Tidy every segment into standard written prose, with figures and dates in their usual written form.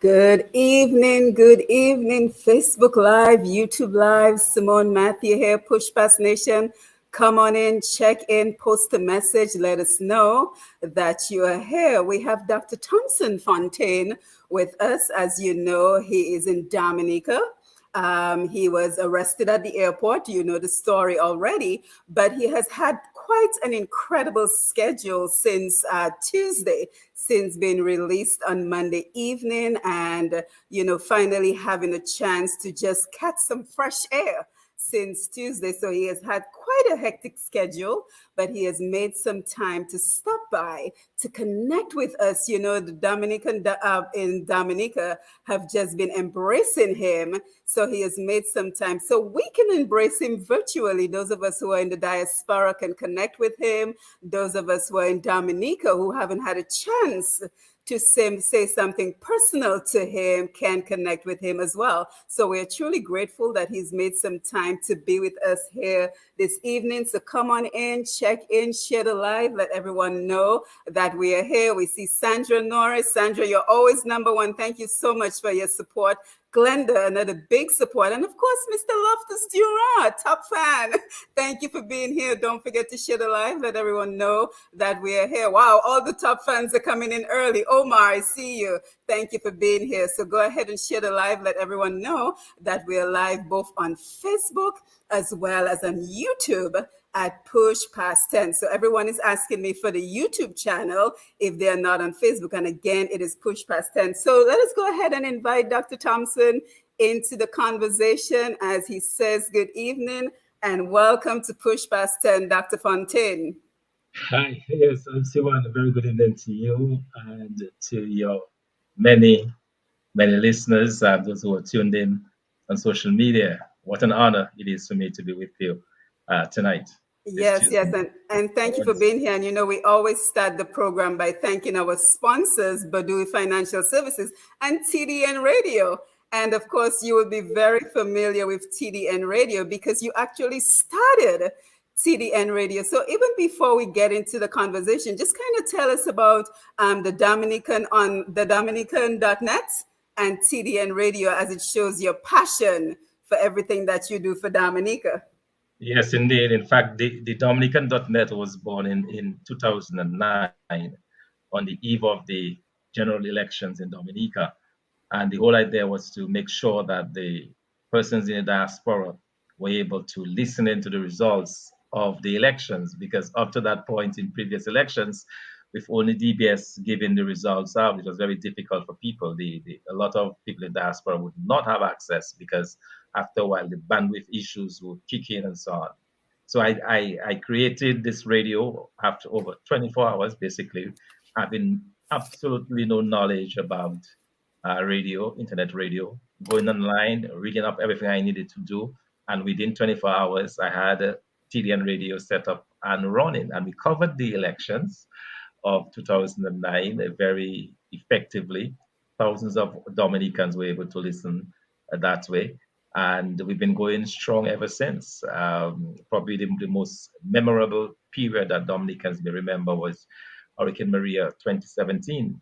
Good evening, Facebook Live, YouTube Live. Simone Matthew here, Push Pass Nation. Come on in, check in, post a message, let us know that you are here. We have Dr. Thomson Fontaine with us. As you know, he is in Dominica. He was arrested at the airport. You know the story already, but he has had quite an incredible schedule since Tuesday, since being released on Monday evening, and finally having a chance to just catch some fresh air since Tuesday. So he has had quite a hectic schedule, but he has made some time to stop by to connect with us. The Dominican in Dominica have just been embracing him. So he has made some time. So we can embrace him virtually. Those of us who are in the diaspora can connect with him. Those of us who are in Dominica who haven't had a chance to say something personal to him can connect with him as well. So we're truly grateful that he's made some time to be with us here this evening. So come on in, check in, share the live, let everyone know that we are here. We see Sandra Norris. Sandra, you're always number one. Thank you so much for your support. Glenda, another big support. And of course, Mr. Loftus Durant, top fan. Thank you for being here. Don't forget to share the live. Let everyone know that we are here. Wow, all the top fans are coming in early. Omar, I see you. Thank you for being here. So go ahead and share the live. Let everyone know that we are live both on Facebook as well as on YouTube at Push Past 10. So everyone is asking me for the YouTube channel if they're not on Facebook. And again, it is Push Past 10. So let us go ahead and invite Dr. Thomson into the conversation as he says good evening and welcome to Push Past 10, Dr. Fontaine. Hi, yes, I'm Siwan. A very good evening to you and to your many, many listeners, those who are tuned in on social media. What an honor it is for me to be with you tonight. Yes, and thank you for being here. And we always start the program by thanking our sponsors, Badui Financial Services and TDN Radio. And of course, you will be very familiar with TDN Radio because you actually started TDN Radio. So even before we get into the conversation, just kind of tell us about the Dominican on the Dominican.net and TDN Radio as it shows your passion for everything that you do for Dominica. Yes, indeed. In fact, the Dominican.net was born in 2009 on the eve of the general elections in Dominica. And the whole idea was to make sure that the persons in the diaspora were able to listen into the results of the elections, because up to that point in previous elections, with only DBS giving the results out, it was very difficult for people. A lot of people in diaspora would not have access because after a while the bandwidth issues would kick in and so on. So I created this radio after over 24 hours, basically, having absolutely no knowledge about radio, internet radio, going online, reading up everything I needed to do. And within 24 hours, I had a TDN radio set up and running. And we covered the elections of 2009 very effectively. Thousands of Dominicans were able to listen that way. And we've been going strong ever since. Probably the most memorable period that Dominicans may remember was Hurricane Maria 2017,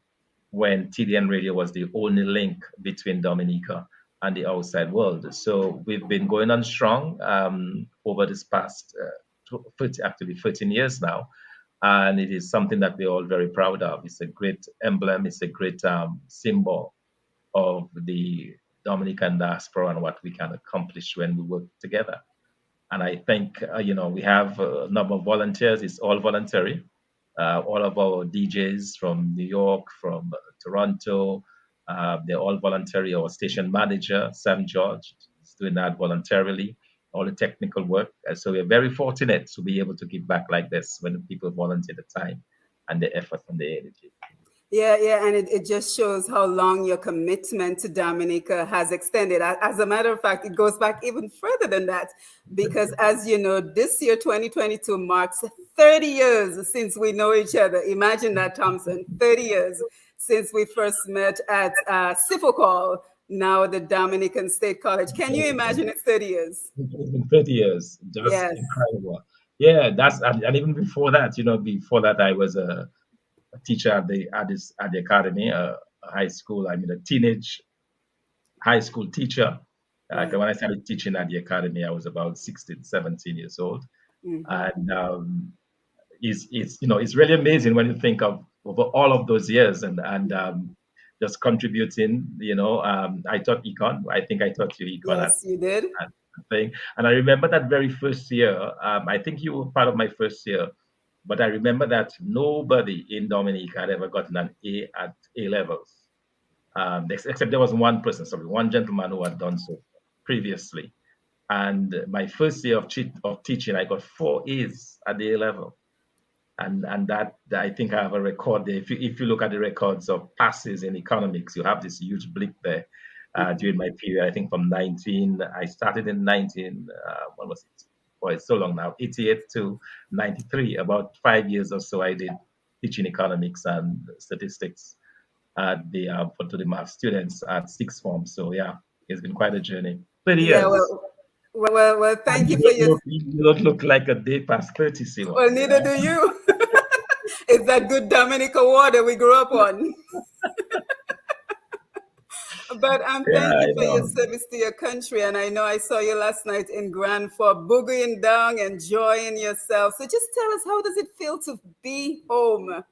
when TDN Radio was the only link between Dominica and the outside world. So we've been going on strong over this past 13 years now. And it is something that we're all very proud of. It's a great emblem. It's a great symbol of the Dominican diaspora and what we can accomplish when we work together. And I think, we have a number of volunteers. It's all voluntary. All of our DJs from New York, from Toronto, they're all voluntary. Our station manager, Sam George, is doing that voluntarily, all the technical work. So we're very fortunate to be able to give back like this when people volunteer the time and the effort and the energy. Yeah, and it just shows how long your commitment to Dominica has extended. As a matter of fact, it goes back even further than that, because as you know, this year, 2022, marks 30 years since we know each other. Imagine that, Thomson, 30 years since we first met at Call, now the Dominican State College. Can you imagine it's 30 years? It's been 30 years, just Yes. incredible. Yeah, and even before that, I was a teacher at the academy, high school. I'm a teenage high school teacher. Right. When I started teaching at the academy, I was about 16, 17 years old. Mm-hmm. And it's really amazing when you think of over all of those years and just contributing. I taught econ. I think I taught you econ Yes, you did. at thing. And I remember that very first year. I think you were part of my first year, but I remember that nobody in Dominica had ever gotten an A at A levels, except there was one person, sorry, one gentleman who had done so previously. And my first year of teaching, I got 4 A's at the A level, and that I think I have a record there. If you look at the records of passes in economics, you have this huge blip there during my period. I think from 19, I started in 19. What was it? Well, it's so long now. 88 to 93, about 5 years or so. I did teaching economics and statistics at to the math students at sixth form. So yeah, it's been quite a journey. 30 Yeah, years. well, And thank you for your. you don't look like a day past 30, Well, Simon, you neither know? do you. It's that good Dominica water we grew up on. But Yeah, thank I you for your know. service to your country. And I know I saw you last night in Grand for boogieing down, enjoying yourself. So just tell us, how does it feel to be home?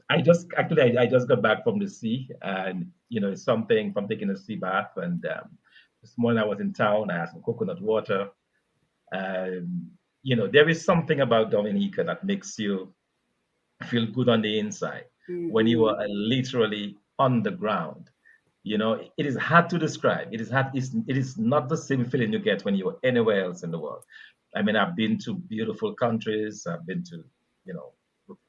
I just got back from the sea, and it's something from taking a sea bath. And this morning I was in town. I had some coconut water. Um, there is something about Dominica that makes you feel good on the inside when you Hmm. are literally on the ground. It is hard to describe. It is not the same feeling you get when you're anywhere else in the world. I mean, I've been to beautiful countries. I've been to, you know,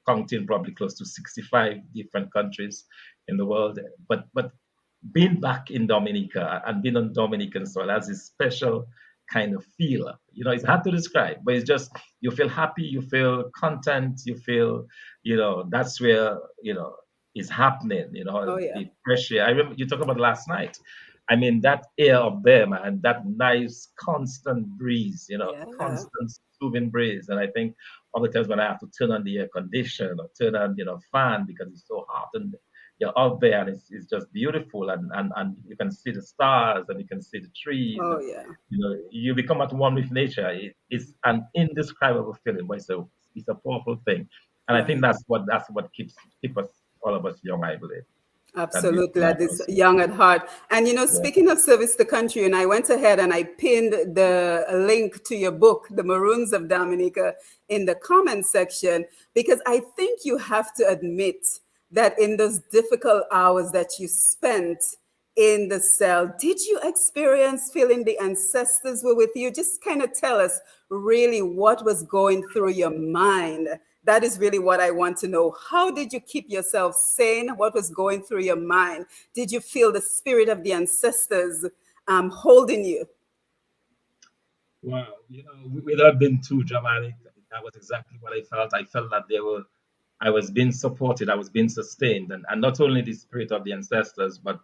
counting probably close to 65 different countries in the world. But being back in Dominica and being on Dominican soil has this special kind of feel. It's hard to describe, but it's just you feel happy, you feel content, you feel, that's where, is happening, Oh, yeah. the fresh air. I remember you talked about last night. I mean, that air up there, man, that nice constant breeze, Yeah. constant soothing breeze. And I think all the times when I have to turn on the air conditioner or turn on, fan because it's so hot and you're out there and it's just beautiful and you can see the stars and you can see the trees Oh, and yeah. you become at one with nature. It's an indescribable feeling, but it's a powerful thing. And I think Right. that's what keep us all of us young, I believe. And we Absolutely, learn that is also. young at heart. And Yeah. speaking of service to country, and I went ahead and I pinned the link to your book, The Maroons of Dominica, in the comment section, because I think you have to admit that in those difficult hours that you spent in the cell, did you experience feeling the ancestors were with you? Just kind of tell us really what was going through your mind. That is really what I want to know. How did you keep yourself sane? What was going through your mind? Did you feel the spirit of the ancestors holding you? Wow, without being too dramatic, that was exactly what I felt. I felt that I was being supported, I was being sustained, and not only the spirit of the ancestors, but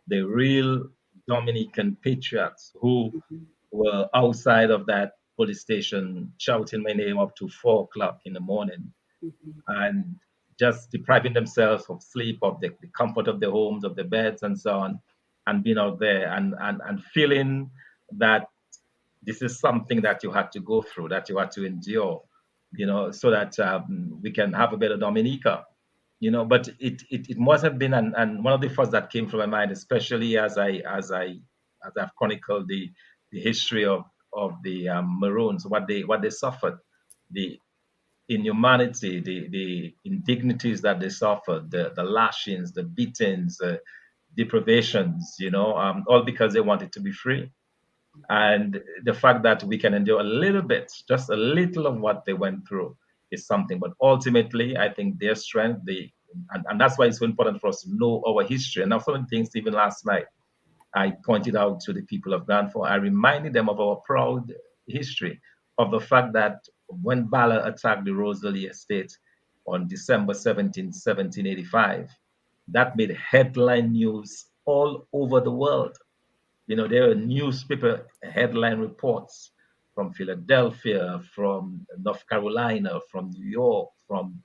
the real Dominican patriots who were outside of that police station shouting my name up to 4 o'clock in the morning and just depriving themselves of sleep, of the comfort of their homes, of their beds, and so on, and being out there and feeling that this is something that you had to go through, that you had to endure, so that we can have a better Dominica. But it must have been, and one of the thoughts that came from my mind, especially as I've chronicled the history of the Maroons, what they suffered, the inhumanity, the indignities that they suffered, the lashings, the beatings, deprivations, all because they wanted to be free. And the fact that we can endure a little bit, just a little of what they went through is something. But ultimately, I think their strength, and that's why it's so important for us to know our history. And some of the things, even last night, I pointed out to the people of Glanford, I reminded them of our proud history, of the fact that when Bala attacked the Rosalie estate on December 17, 1785, that made headline news all over the world. There are newspaper headline reports from Philadelphia, from North Carolina, from New York, from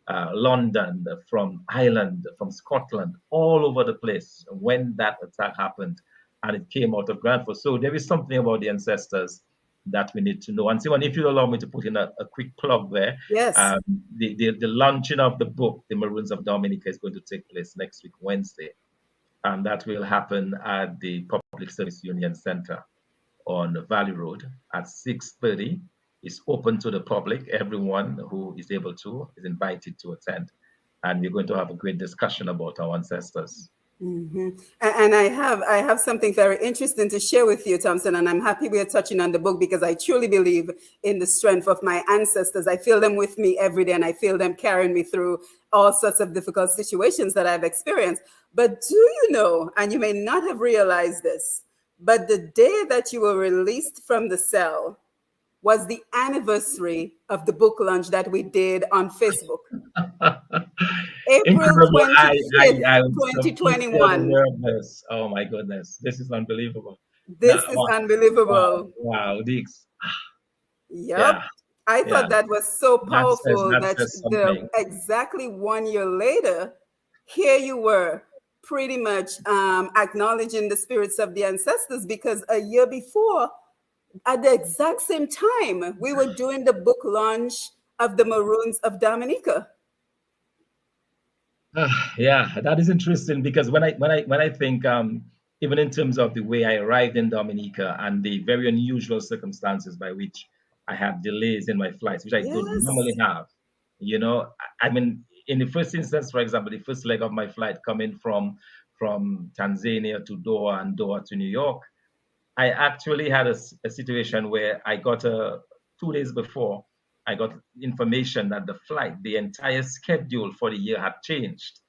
London, from Ireland, from Scotland, all over the place when that attack happened and it came out of Granford. So there is something about the ancestors that we need to know. And Simon, if you allow me to put in a quick plug there, Yes. um, the launching of the book, The Maroons of Dominica, is going to take place next week, Wednesday. And that will happen at the Public Service Union Center on Valley Road at 6:30. It's open to the public. Everyone who is able to is invited to attend. And we're going to have a great discussion about our ancestors. And I have something very interesting to share with you, Thompson. And I'm happy we are touching on the book because I truly believe in the strength of my ancestors. I feel them with me every day, and I feel them carrying me through all sorts of difficult situations that I've experienced. But do you know, and you may not have realized this, but the day that you were released from the cell was the anniversary of the book launch that we did on Facebook. April Incredible. I 25th, was completely 2021. unaware of this. Oh my goodness. This is unbelievable. This Now, is wow, wow, unbelievable. wow. Yep. Yeah, I yeah. thought that was so That says powerful that that says the something. exactly 1 year later, here you were pretty much acknowledging the spirits of the ancestors because a year before, at the exact same time, we were doing the book launch of the Maroons of Dominica. Yeah, that is interesting because when I think even in terms of the way I arrived in Dominica and the very unusual circumstances by which I had delays in my flights, which I don't normally Yes. have, I mean, in the first instance, for example, the first leg of my flight coming from Tanzania to Doha and Doha to New York, I actually had a situation where I got 2 days before I got information that the flight, the entire schedule for the year had changed.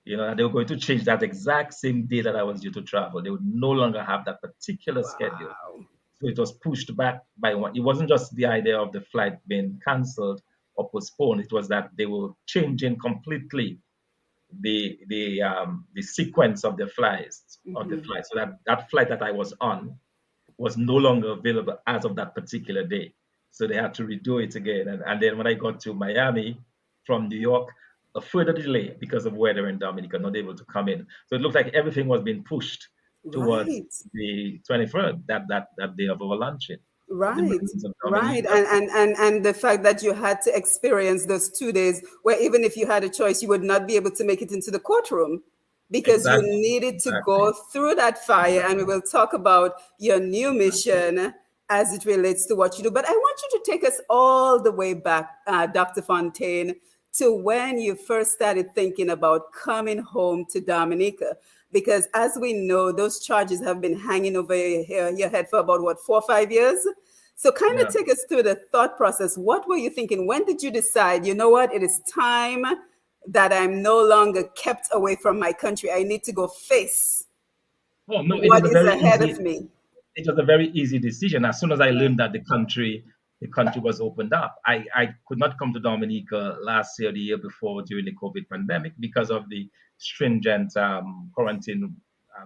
And they were going to change that exact same day that I was due to travel. They would no longer have that particular schedule. Wow. So it was pushed back by one. It wasn't just the idea of the flight being cancelled or postponed. It was that they were changing completely the sequence of the flights of the flight. So that flight that I was on was no longer available as of that particular day. So they had to redo it again. And then when I got to Miami from New York, a further delay because of weather in Dominica, not able to come in. So it looked like everything was being pushed towards Right. the 23rd, that day of our launching of the Right, Marines of right. Dominica. And the fact that you had to experience those 2 days where even if you had a choice, you would not be able to make it into the courtroom because you Exactly, needed to exactly. go through that fire. And we will talk about your new mission as it relates to what you do. But I want you to take us all the way back, Dr. Fontaine, to when you first started thinking about coming home to Dominica. Because as we know, those charges have been hanging over your head for about, what, 4 or 5 years? So kind of Yeah. take us through the thought process. What were you thinking? When did you decide, you know what, it is time that I'm no longer kept away from my country? I need to go face Oh no, it was what a is very ahead easy of me. it was a very easy decision. As soon as I learned that the country was opened up, I could not come to Dominica last year, the year before during the COVID pandemic because of the stringent quarantine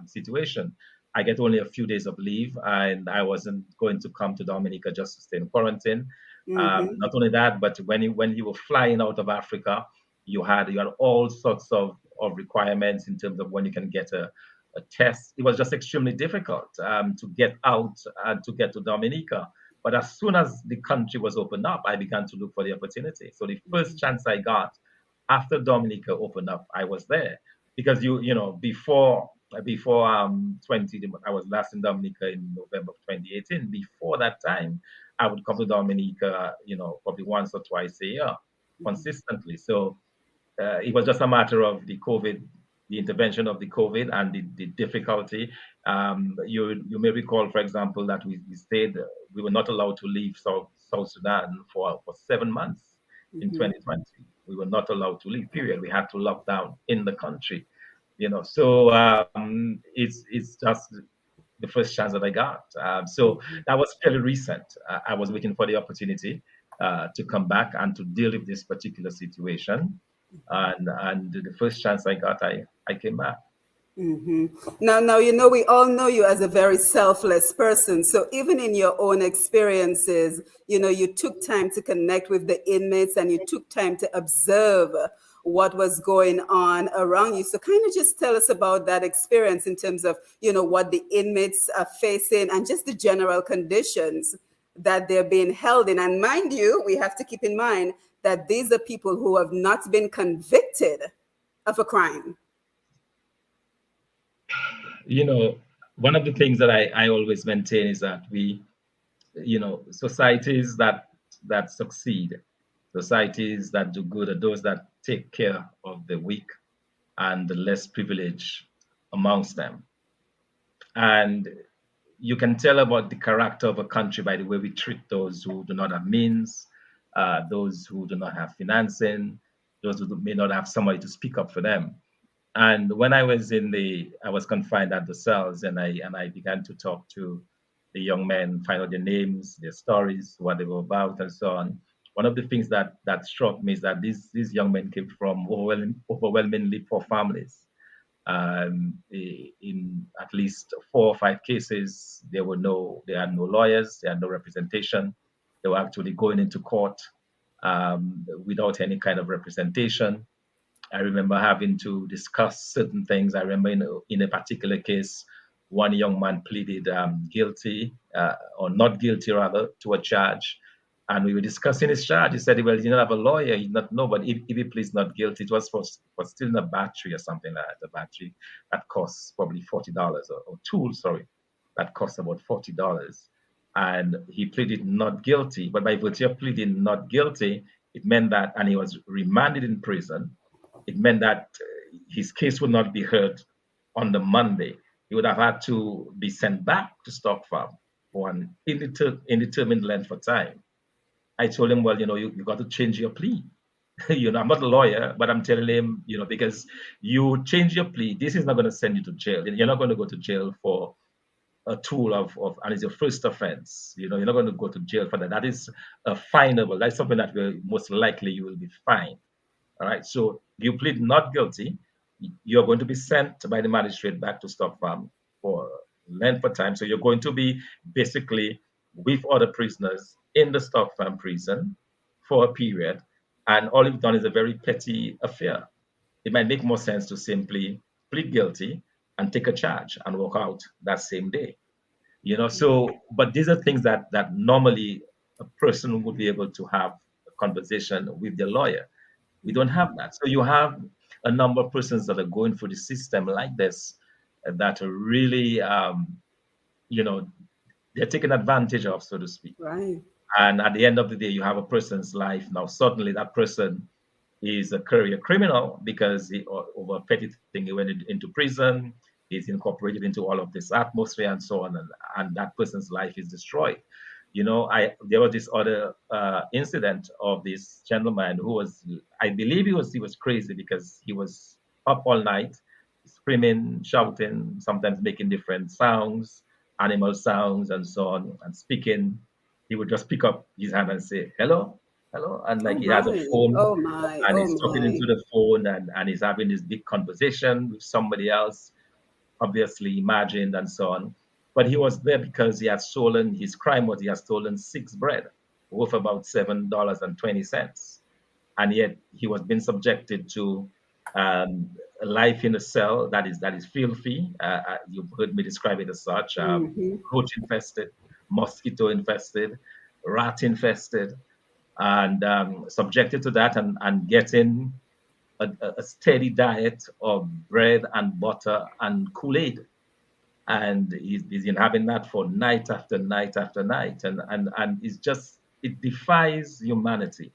situation. I get only a few days of leave, and I wasn't going to come to Dominica just to stay in quarantine. Hmm. Not only that, but when you were flying out of Africa, you had all sorts of requirements in terms of when you can get a test. It was just extremely difficult to get out and to get to Dominica. But as soon as the country was opened up, I began to look for the opportunity. So the first chance I got after Dominica opened up, I was there because before 20, I was last in Dominica in November of 2018. Before that time, I would come to Dominica, probably once or twice a year consistently. So it was just a matter of the intervention of the COVID and the difficulty. You may recall, for example, that we were not allowed to leave South Sudan for 7 months in Hmm. 2020. We were not allowed to leave, period. We had to lock down in the country, So it's just the first chance that I got. So that was fairly recent. I was waiting for the opportunity to come back and to deal with this particular situation. And the first chance I got, I came back. Now, we all know you as a very selfless person. So even in your own experiences, you took time to connect with the inmates and you took time to observe what was going on around you. So kind of just tell us about that experience in terms of, what the inmates are facing and just the general conditions that they're being held in. And mind you, we have to keep in mind that these are people who have not been convicted of a crime. You know, one of the things that I always maintain is that societies that succeed, societies that do good, are those that take care of the weak and the less privileged amongst them. And you can tell about the character of a country by the way we treat those who do not have means, those who do not have financing, those who may not have somebody to speak up for them. And when I was confined at the cells, and I began to talk to the young men, find out their names, their stories, what they were about, and so on. One of the things that struck me is that these young men came from overwhelmingly poor families. In at least 4 or 5 cases, they had no lawyers, they had no representation. They were actually going into court without any kind of representation. I remember having to discuss certain things. I remember in a particular case, one young man pleaded guilty, or not guilty rather, to a charge. And we were discussing his charge. He said, well, he didn't have a lawyer. He did not know, but if he pleads not guilty, it was for stealing a battery or something like that. A battery that costs probably $40, or tool, sorry, that costs about $40. And he pleaded not guilty. But by virtue of pleading not guilty, it meant that, and he was remanded in prison, it meant that his case would not be heard on the Monday. He would have had to be sent back to stock farm for an indeterminate length of time. I told him, well, you got to change your plea. I'm not a lawyer, but I'm telling him, because you change your plea, this is not going to send you to jail. You're not going to go to jail for a tool and it's your first offense. You're not going to go to jail for that. That is a finable. That's something that will most likely you will be fined. All right. So you plead not guilty, you're going to be sent by the magistrate back to stock farm for length of time. So you're going to be basically with other prisoners in the stock farm prison for a period. And all you've done is a very petty affair. It might make more sense to simply plead guilty and take a charge and walk out that same day. So but these are things that normally a person would be able to have a conversation with their lawyer. We don't have that. So you have a number of persons that are going through the system like this, that are really, you know, they're taken advantage of, so to speak. Right. And at the end of the day, you have a person's life. Now, suddenly that person is a career criminal because over a petty thing, he went into prison, he's incorporated into all of this atmosphere and so on, and that person's life is destroyed. There was this other incident of this gentleman who was, I believe he was crazy because he was up all night, screaming, shouting, sometimes making different sounds, animal sounds, and so on, and speaking. He would just pick up his hand and say, "Hello, hello," and Oh like he has a my. phone, Oh my. and Oh he's talking my. into the phone, and he's having this big conversation with somebody else, obviously imagined and so on. But he was there because he had stolen, his crime was he had stolen 6 bread worth about $7.20. And yet he was being subjected to a life in a cell that is filthy. You've heard me describe it as such, roach infested, mosquito infested, rat infested, and subjected to that, and getting a steady diet of bread and butter and Kool-Aid. And he's been having that for night after night after night. And it defies humanity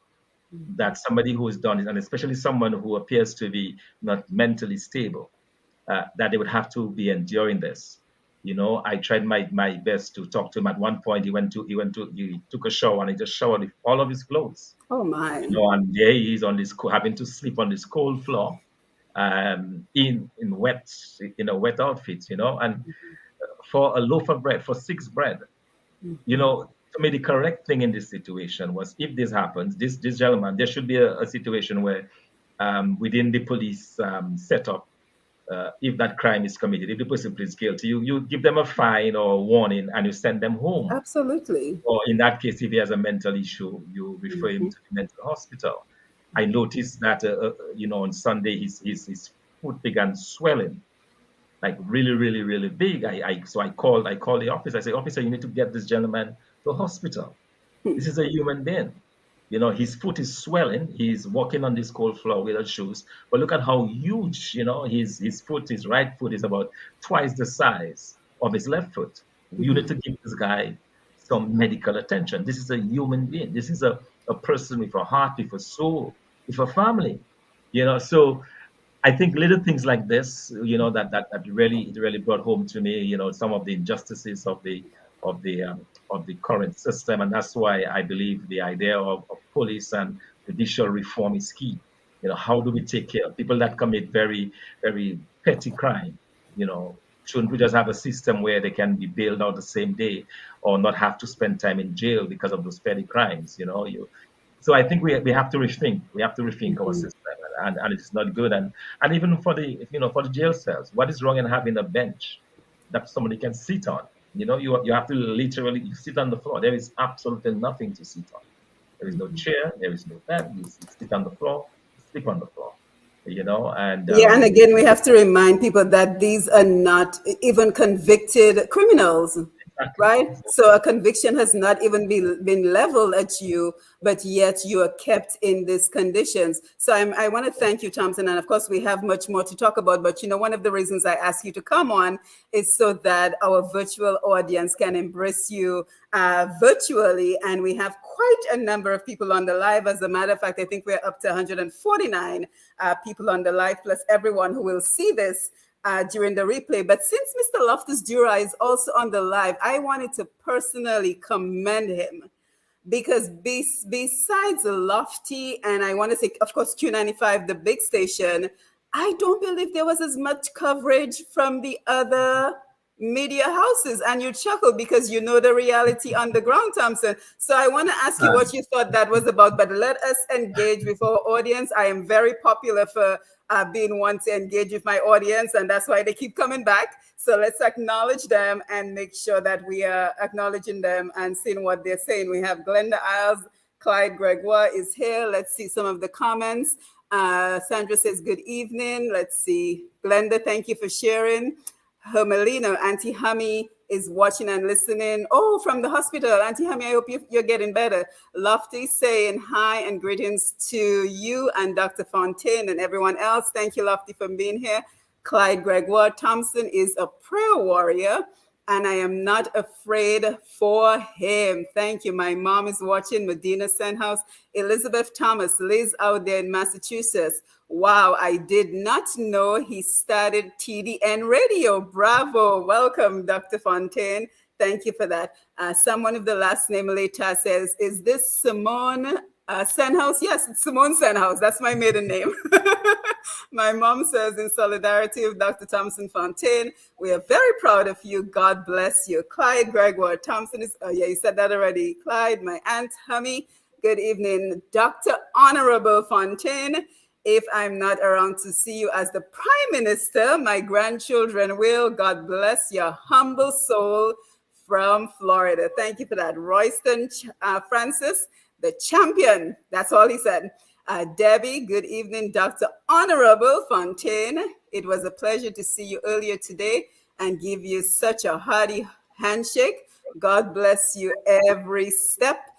that somebody who has done it, and especially someone who appears to be not mentally stable, that they would have to be enduring this. I tried my best to talk to him. At one point, he took a shower and he just showered with all of his clothes. Oh my. And there he is on this having to sleep on this cold floor, in wet outfits. And for a loaf of bread, for 6 bread, to me the correct thing in this situation was, if this happens, this gentleman, there should be a situation where, within the police setup, if that crime is committed, if the person pleads guilty, you give them a fine or a warning and you send them home. Absolutely. Or in that case, if he has a mental issue, you refer him Mhm. to the mental hospital. I noticed that, on Sunday, his foot began swelling, like really, really, really big. So I called the officer. I said, officer, you need to get this gentleman to a hospital. This is a human being. His foot is swelling. He's walking on this cold floor without shoes. But look at how huge, his right foot is about twice the size of his left foot. You need to give this guy some medical attention. This is a human being. This is a person with a heart, with a soul, with a family. So I think little things like this, that really it really brought home to me, some of the injustices of the of the current system, and that's why I believe the idea of police and judicial reform is key. How do we take care of people that commit very very petty crime? Shouldn't we just have a system where they can be bailed out the same day, or not have to spend time in jail because of those petty crimes? So I think we have to rethink our system, and it's not good. And even for the jail cells, what is wrong in having a bench that somebody can sit on? You have to literally you sit on the floor. There is absolutely nothing to sit on. There is no chair. There is no bed. You sit on the floor. You sleep on the floor. And Yeah, and again, we have to remind people that these are not even convicted criminals, exactly, right? exactly. So a conviction has not even been leveled at you, but yet you are kept in these conditions. So I want to thank you, Thompson. And of course, we have much more to talk about. But one of the reasons I asked you to come on is so that our virtual audience can embrace you virtually. And we have quite a number of people on the live. As a matter of fact, I think we're up to 149 people on the live, plus everyone who will see this during the replay. But since Mr. Loftus Dura is also on the live, I wanted to personally commend him because besides Lofty, and I want to say, of course, Q95, the big station, I don't believe there was as much coverage from the other media houses. And you chuckle because you know the reality on the ground, Thompson. So I want to ask you what you thought that was about, but let us engage with our audience. I am very popular for being one to engage with my audience, and that's why they keep coming back. So let's acknowledge them and make sure that we are acknowledging them and seeing what they're saying. We have Glenda Isles, Clyde Gregoire is here. Let's see some of the comments. Sandra says, good evening. Let's see. Glenda, thank you for sharing. Hermelino, Auntie Hummy is watching and listening. Oh, from the hospital. Auntie Hummy, I hope you're getting better. Lofty saying hi and greetings to you and Dr. Fontaine and everyone else. Thank you, Lofty, for being here. Clyde Gregoire Thompson is a prayer warrior, and I am not afraid for him. Thank you. My mom is watching. Medina Senhouse. Elizabeth Thomas, Liz out there in Massachusetts. Wow, I did not know he started TDN radio. Bravo. Welcome, Dr. Fontaine. Thank you for that. Someone of the last name later says, is this Simone Senhouse? Yes, it's Simone Senhouse. That's my maiden name. My mom says, in solidarity with Dr. Thomson Fontaine, we are very proud of you. God bless you. Clyde Gregoire Thompson is, oh yeah, you said that already. Clyde, my Aunt Hummy. Good evening, Dr. Honorable Fontaine. If I'm not around to see you as the Prime Minister, my grandchildren will. God bless your humble soul from Florida. Thank you for that. Royston Francis, the champion. That's all he said. Debbie, good evening, Dr. Honorable Fontaine. It was a pleasure to see you earlier today and give you such a hearty handshake. God bless you every step.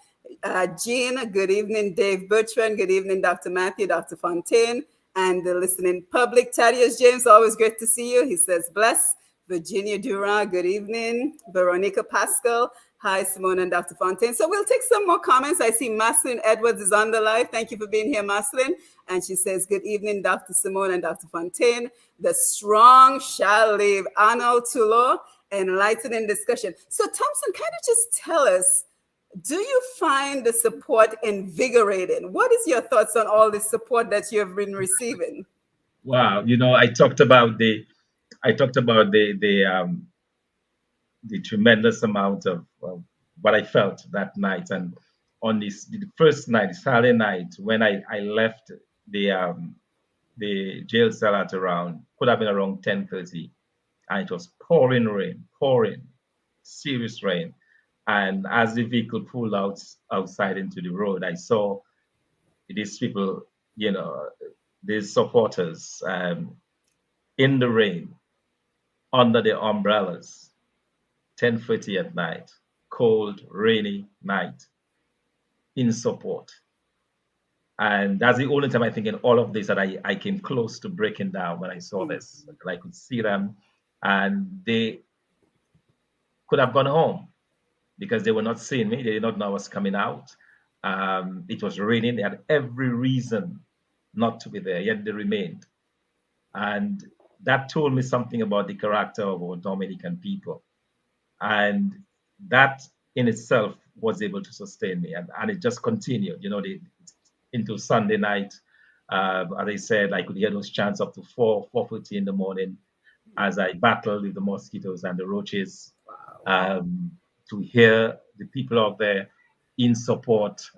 Jean, good evening. Dave Bertrand, good evening. Dr. Matthew, Dr. Fontaine, and the listening public. Thaddeus James, always great to see you. He says, bless. Virginia Durand, good evening. Veronica Pascal, hi, Simone and Dr. Fontaine. So we'll take some more comments. I see Maslin Edwards is on the live. Thank you for being here, Maslin. And she says, good evening, Dr. Simone and Dr. Fontaine. The strong shall live. Arnold Tulo, enlightening discussion. So Thompson, kind of just tell us, do you find the support invigorating? What is your thoughts on all the support that you have been receiving? Wow, I talked about the tremendous amount of what I felt that night, and on the first night, Saturday night, when I left the the jail cell at around, could have been around 10:30, and it was pouring rain, pouring, serious rain. And as the vehicle pulled out outside into the road, I saw these people, you know, these supporters in the rain, under the umbrellas, 10:30 at night, cold, rainy night, in support. And that's the only time I think in all of this that I came close to breaking down when I saw Mm. this. I could see them, and they could have gone home because they were not seeing me. They did not know I was coming out. It was raining. They had every reason not to be there, yet they remained. And that told me something about the character of our Dominican people. And that in itself was able to sustain me. And it just continued, into Sunday night. As I said, I could hear those chants up to 4:30 in the morning as I battled with the mosquitoes and the roaches, um, to hear the people out there in support,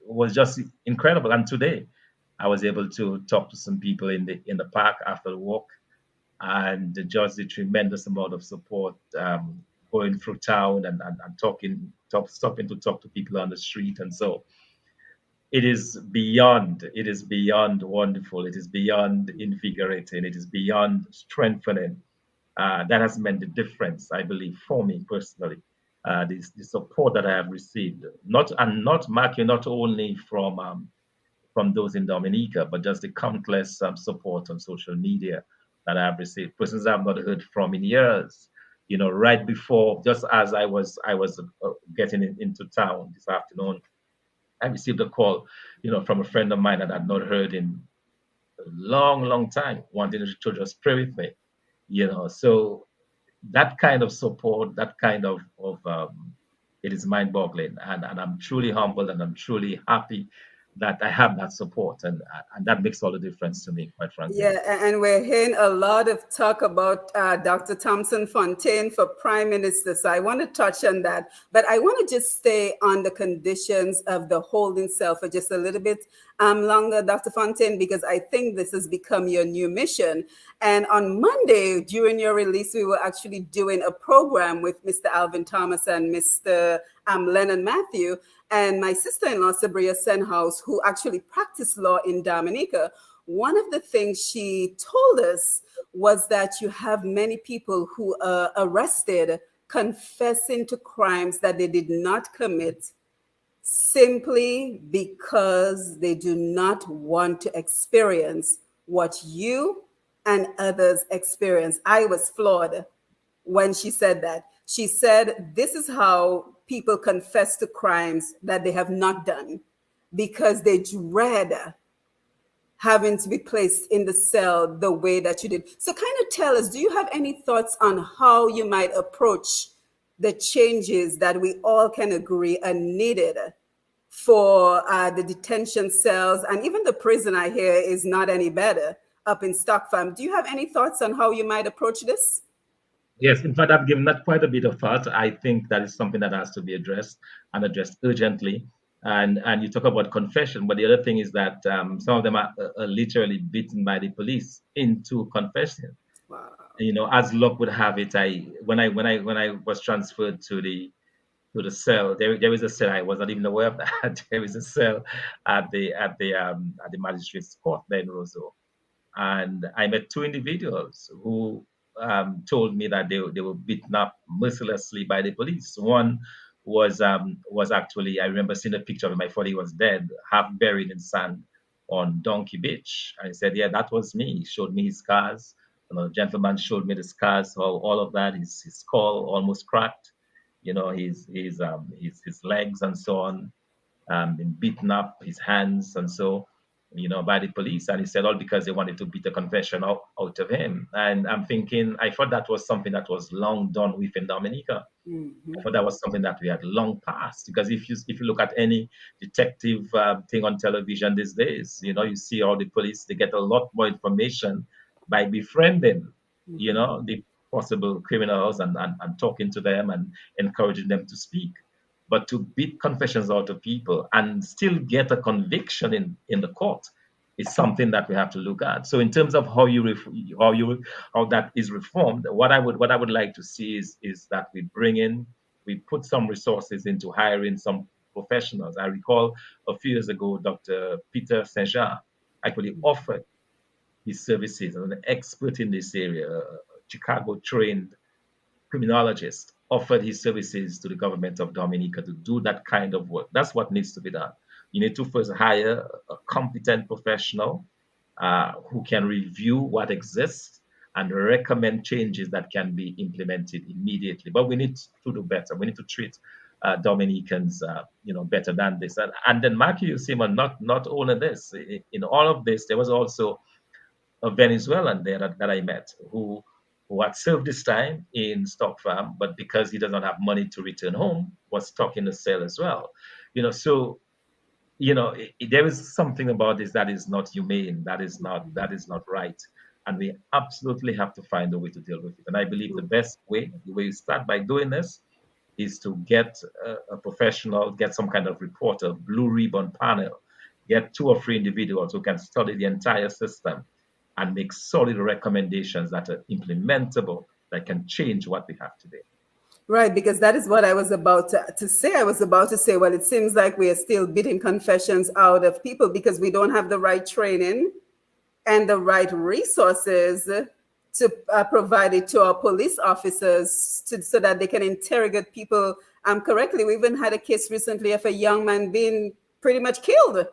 was just incredible. And today, I was able to talk to some people in the park after the walk, and just the tremendous amount of support, going through town and stopping to talk to people on the street. And so it is beyond wonderful. It is beyond invigorating. It is beyond strengthening. That has meant the difference, I believe, for me personally. The support that I have received, not marking not only from those in Dominica, but just the countless support on social media that I have received. Persons I have not heard from in years. Right before, just as I was getting into town this afternoon, I received a call, from a friend of mine that I had not heard in a long, long time, wanting to just pray with me. So that kind of support, that kind of it is mind-boggling, and I'm truly humbled and I'm truly happy that I have that support, and that makes all the difference to me, quite frankly. Yeah, and we're hearing a lot of talk about Dr. Thomson Fontaine for Prime Minister. So I want to touch on that. But I want to just stay on the conditions of the holding cell for just a little bit longer, Dr. Fontaine, because I think this has become your new mission. And on Monday, during your release, we were actually doing a program with Mr. Alvin Thomas and Mr. Lennon Matthew, and my sister-in-law, Sabria Senhouse, who actually practiced law in Dominica. One of the things she told us was that you have many people who are arrested confessing to crimes that they did not commit simply because they do not want to experience what you and others experience. I was floored when she said that. She said, this is how people confess to crimes that they have not done because they dread having to be placed in the cell the way that you did. So kind of tell us, do you have any thoughts on how you might approach the changes that we all can agree are needed for the detention cells, and even the prison I hear is not any better up in Stockholm? Do you have any thoughts on how you might approach this? Yes, in fact, I've given that quite a bit of thought. I think that is something that has to be addressed, and addressed urgently. And you talk about confession, but the other thing is that some of them are literally beaten by the police into confessing. Wow. As luck would have it, when I was transferred to the cell, there is a cell. I was not even aware of that. There is a cell at the magistrate's court there in Roseau, and I met two individuals who told me that they were beaten up mercilessly by the police. One was actually, I remember seeing a picture of him. I thought he was dead, half buried in sand on Donkey Beach. And he said, "Yeah, that was me." He showed me his scars. The gentleman showed me the scars, all of that. His skull almost cracked. His legs and so on, been beaten up, his hands and so, by the police. And he said all because they wanted to beat a confession out of him. And I'm thinking, I thought that was something that was long done with in Dominica. I Mhm. thought that was something that we had long passed. Because if you look at any detective thing on television these days, you see all the police, they get a lot more information by befriending, the possible criminals, and talking to them and encouraging them to speak. But to beat confessions out of people and still get a conviction in the court, is something that we have to look at. So in terms of how how that is reformed, what I would like to see is that we put some resources into hiring some professionals. I recall a few years ago, Dr. Peter Saint Jean actually offered his services as an expert in this area, a Chicago trained criminologist, offered his services to the government of Dominica to do that kind of work. That's what needs to be done. You need to first hire a competent professional who can review what exists and recommend changes that can be implemented immediately. But we need to do better. We need to treat Dominicans, better than this. And then, Matthew, Simon, not only this. In all of this, there was also a Venezuelan there that I met who had served his time in stock farm, but because he does not have money to return home, was stuck in the cell as well. So there is something about this that is not humane, that is not right, and we absolutely have to find a way to deal with it. And I believe the way you start by doing this, is to get a professional, get some kind of reporter, blue ribbon panel, get 2 or 3 individuals who can study the entire system and make solid recommendations that are implementable, that can change what we have today. Right, because that is what I was about to say. I was about to say, well, it seems like we are still beating confessions out of people because we don't have the right training and the right resources to provide it to our police officers so that they can interrogate people correctly. We even had a case recently of a young man being pretty much killed,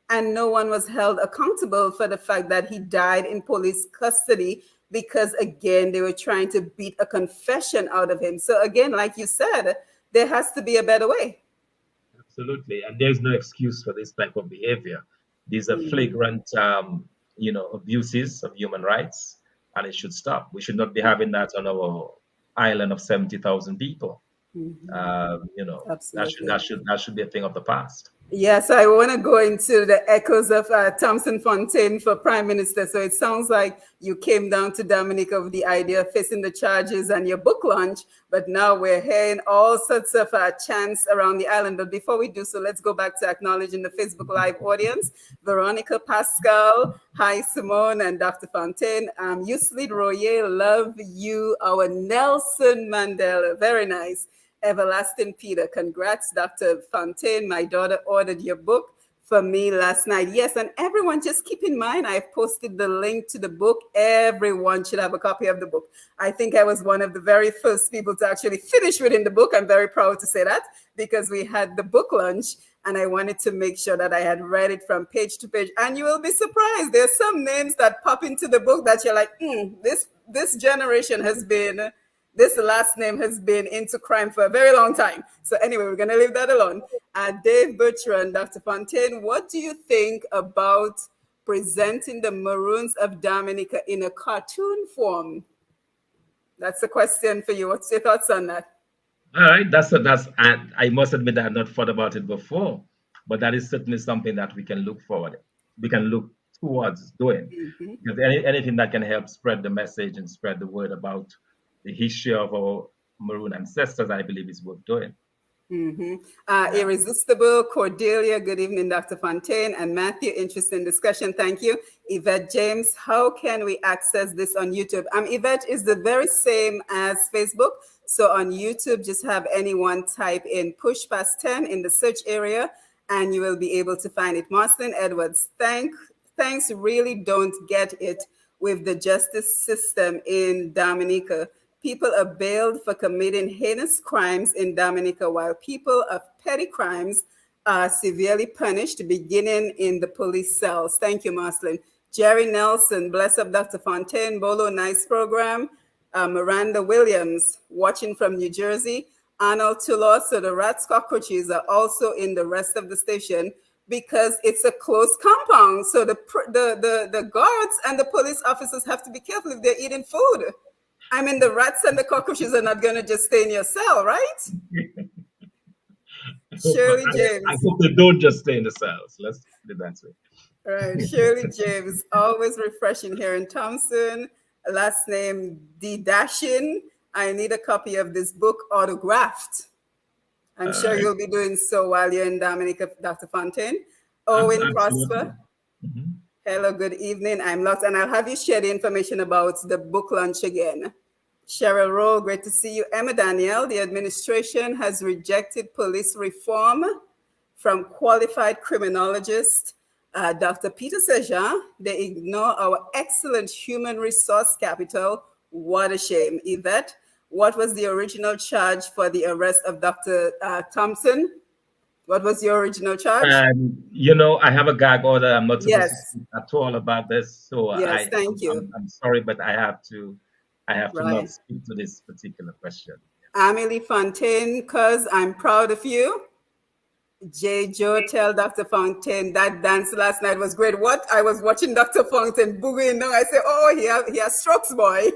and no one was held accountable for the fact that he died in police custody because, again, they were trying to beat a confession out of him. So, again, like you said, there has to be a better way. Absolutely, and there's no excuse for this type of behavior. These are flagrant, abuses of human rights, and it should stop. We should not be having that on our island of 70,000 people. Absolutely. That should be a thing of the past. Yes, I want to go into the echoes of Thomson Fontaine for Prime Minister. So it sounds like you came down to Dominica with the idea of facing the charges and your book launch, but now we're hearing all sorts of chants around the island. But before we do so, let's go back to acknowledging the Facebook Live audience. Veronica Pascal, hi Simone and Dr. Fontaine. Yuslit Royer, love you. Our Nelson Mandela, very nice. Everlasting Peter, congrats, Dr. Fontaine. My daughter ordered your book for me last night. Yes, and everyone, just keep in mind, I've posted the link to the book. Everyone should have a copy of the book. I think I was one of the very first people to actually finish reading the book. I'm very proud to say that because we had the book launch and I wanted to make sure that I had read it from page to page. And you will be surprised. There's some names that pop into the book that you're like, this generation has been... This last name has been into crime for a very long time. So anyway, we're going to leave that alone. Dave Bertrand, Dr. Fontaine, what do you think about presenting the Maroons of Dominica in a cartoon form? That's a question for you. What's your thoughts on that? All right, I must admit I had not thought about it before, but that is certainly something that we can look forward. We can look towards doing. Because anything that can help spread the message and spread the word about the history of our Maroon ancestors, I believe, is worth doing. Irresistible, Cordelia, good evening, Dr. Fontaine, and Matthew, interesting discussion, thank you. Yvette James, how can we access this on YouTube? Yvette, is the very same as Facebook. So on YouTube, just have anyone type in push past 10 in the search area, and you will be able to find it. Marcelin Edwards, thanks, really don't get it with the justice system in Dominica. People are bailed for committing heinous crimes in Dominica, while people of petty crimes are severely punished, beginning in the police cells. Thank you, Marcelin. Jerry Nelson, bless up Dr. Fontaine. Bolo, nice program. Miranda Williams, watching from New Jersey. Arnold Tulos, so the rats, cockroaches are also in the rest of the station because it's a closed compound. So the guards and the police officers have to be careful if they're eating food. I mean, the rats and the cockroaches are not going to just stay in your cell, right? Shirley James. I hope they don't just stay in the cells. Let's put it that way. Right. Shirley James, always refreshing here in Thompson. Last name Dashin. I need a copy of this book autographed. I'm sure you'll be doing so while you're in Dominica, Dr. Fontaine. Owen Prosper. Hello, good evening. I'm Lux, and I'll have you share the information about the book launch again. Cheryl Rowe, great to see you. Emma Danielle, the administration has rejected police reform from qualified criminologist Dr. Peter Sejean. They ignore our excellent human resource capital. What a shame. Yvette, what was the original charge for the arrest of Dr. Thompson? What was your original charge? And I have a gag order. I'm not supposed to Yes, speak at all about this, so yes, I thank I'm, you. I'm, I'm sorry, but I have to not Right. speak to this particular question. Amelie Fontaine, cuz I'm proud of you. J. Joe, tell Dr. Fontaine that dance last night was great. What? I was watching Dr. Fontaine boogieing. Now I say, oh, he has strokes, boy.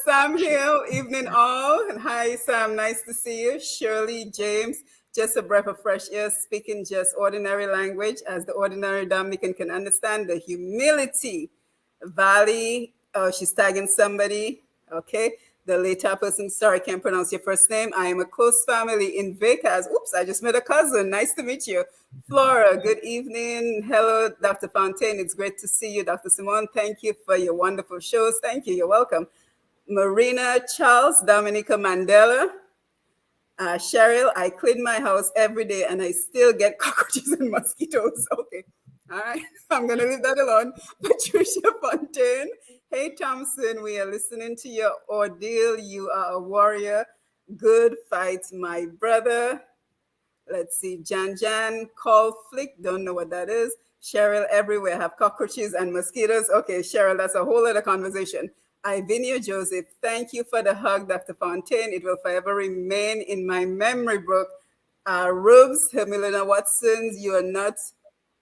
Sam Hill, evening all. And hi, Sam, nice to see you. Shirley James, just a breath of fresh air, speaking just ordinary language as the ordinary Dominican can understand the humility. Valley, oh, she's tagging somebody. Okay. The later person, sorry, I can't pronounce your first name. I am a close family in Vegas. Oops, I just met a cousin. Nice to meet you. Flora, good evening. Hello, Dr. Fontaine. It's great to see you. Dr. Simone, thank you for your wonderful shows. Thank you. You're welcome. Marina Charles, Dominica Mandela, Cheryl, I clean my house every day and I still get cockroaches and mosquitoes. Okay. All right. I'm going to leave that alone. Patricia Fontaine. Hey, Thompson, we are listening to your ordeal. You are a warrior. Good fight, my brother. Let's see, Jan call flick, don't know what that is. Cheryl, everywhere have cockroaches and mosquitoes. Okay, Cheryl, that's a whole other conversation. Ivinia Joseph, thank you for the hug, Dr. Fontaine. It will forever remain in my memory book. Rubes, Hermelina Watsons, you are not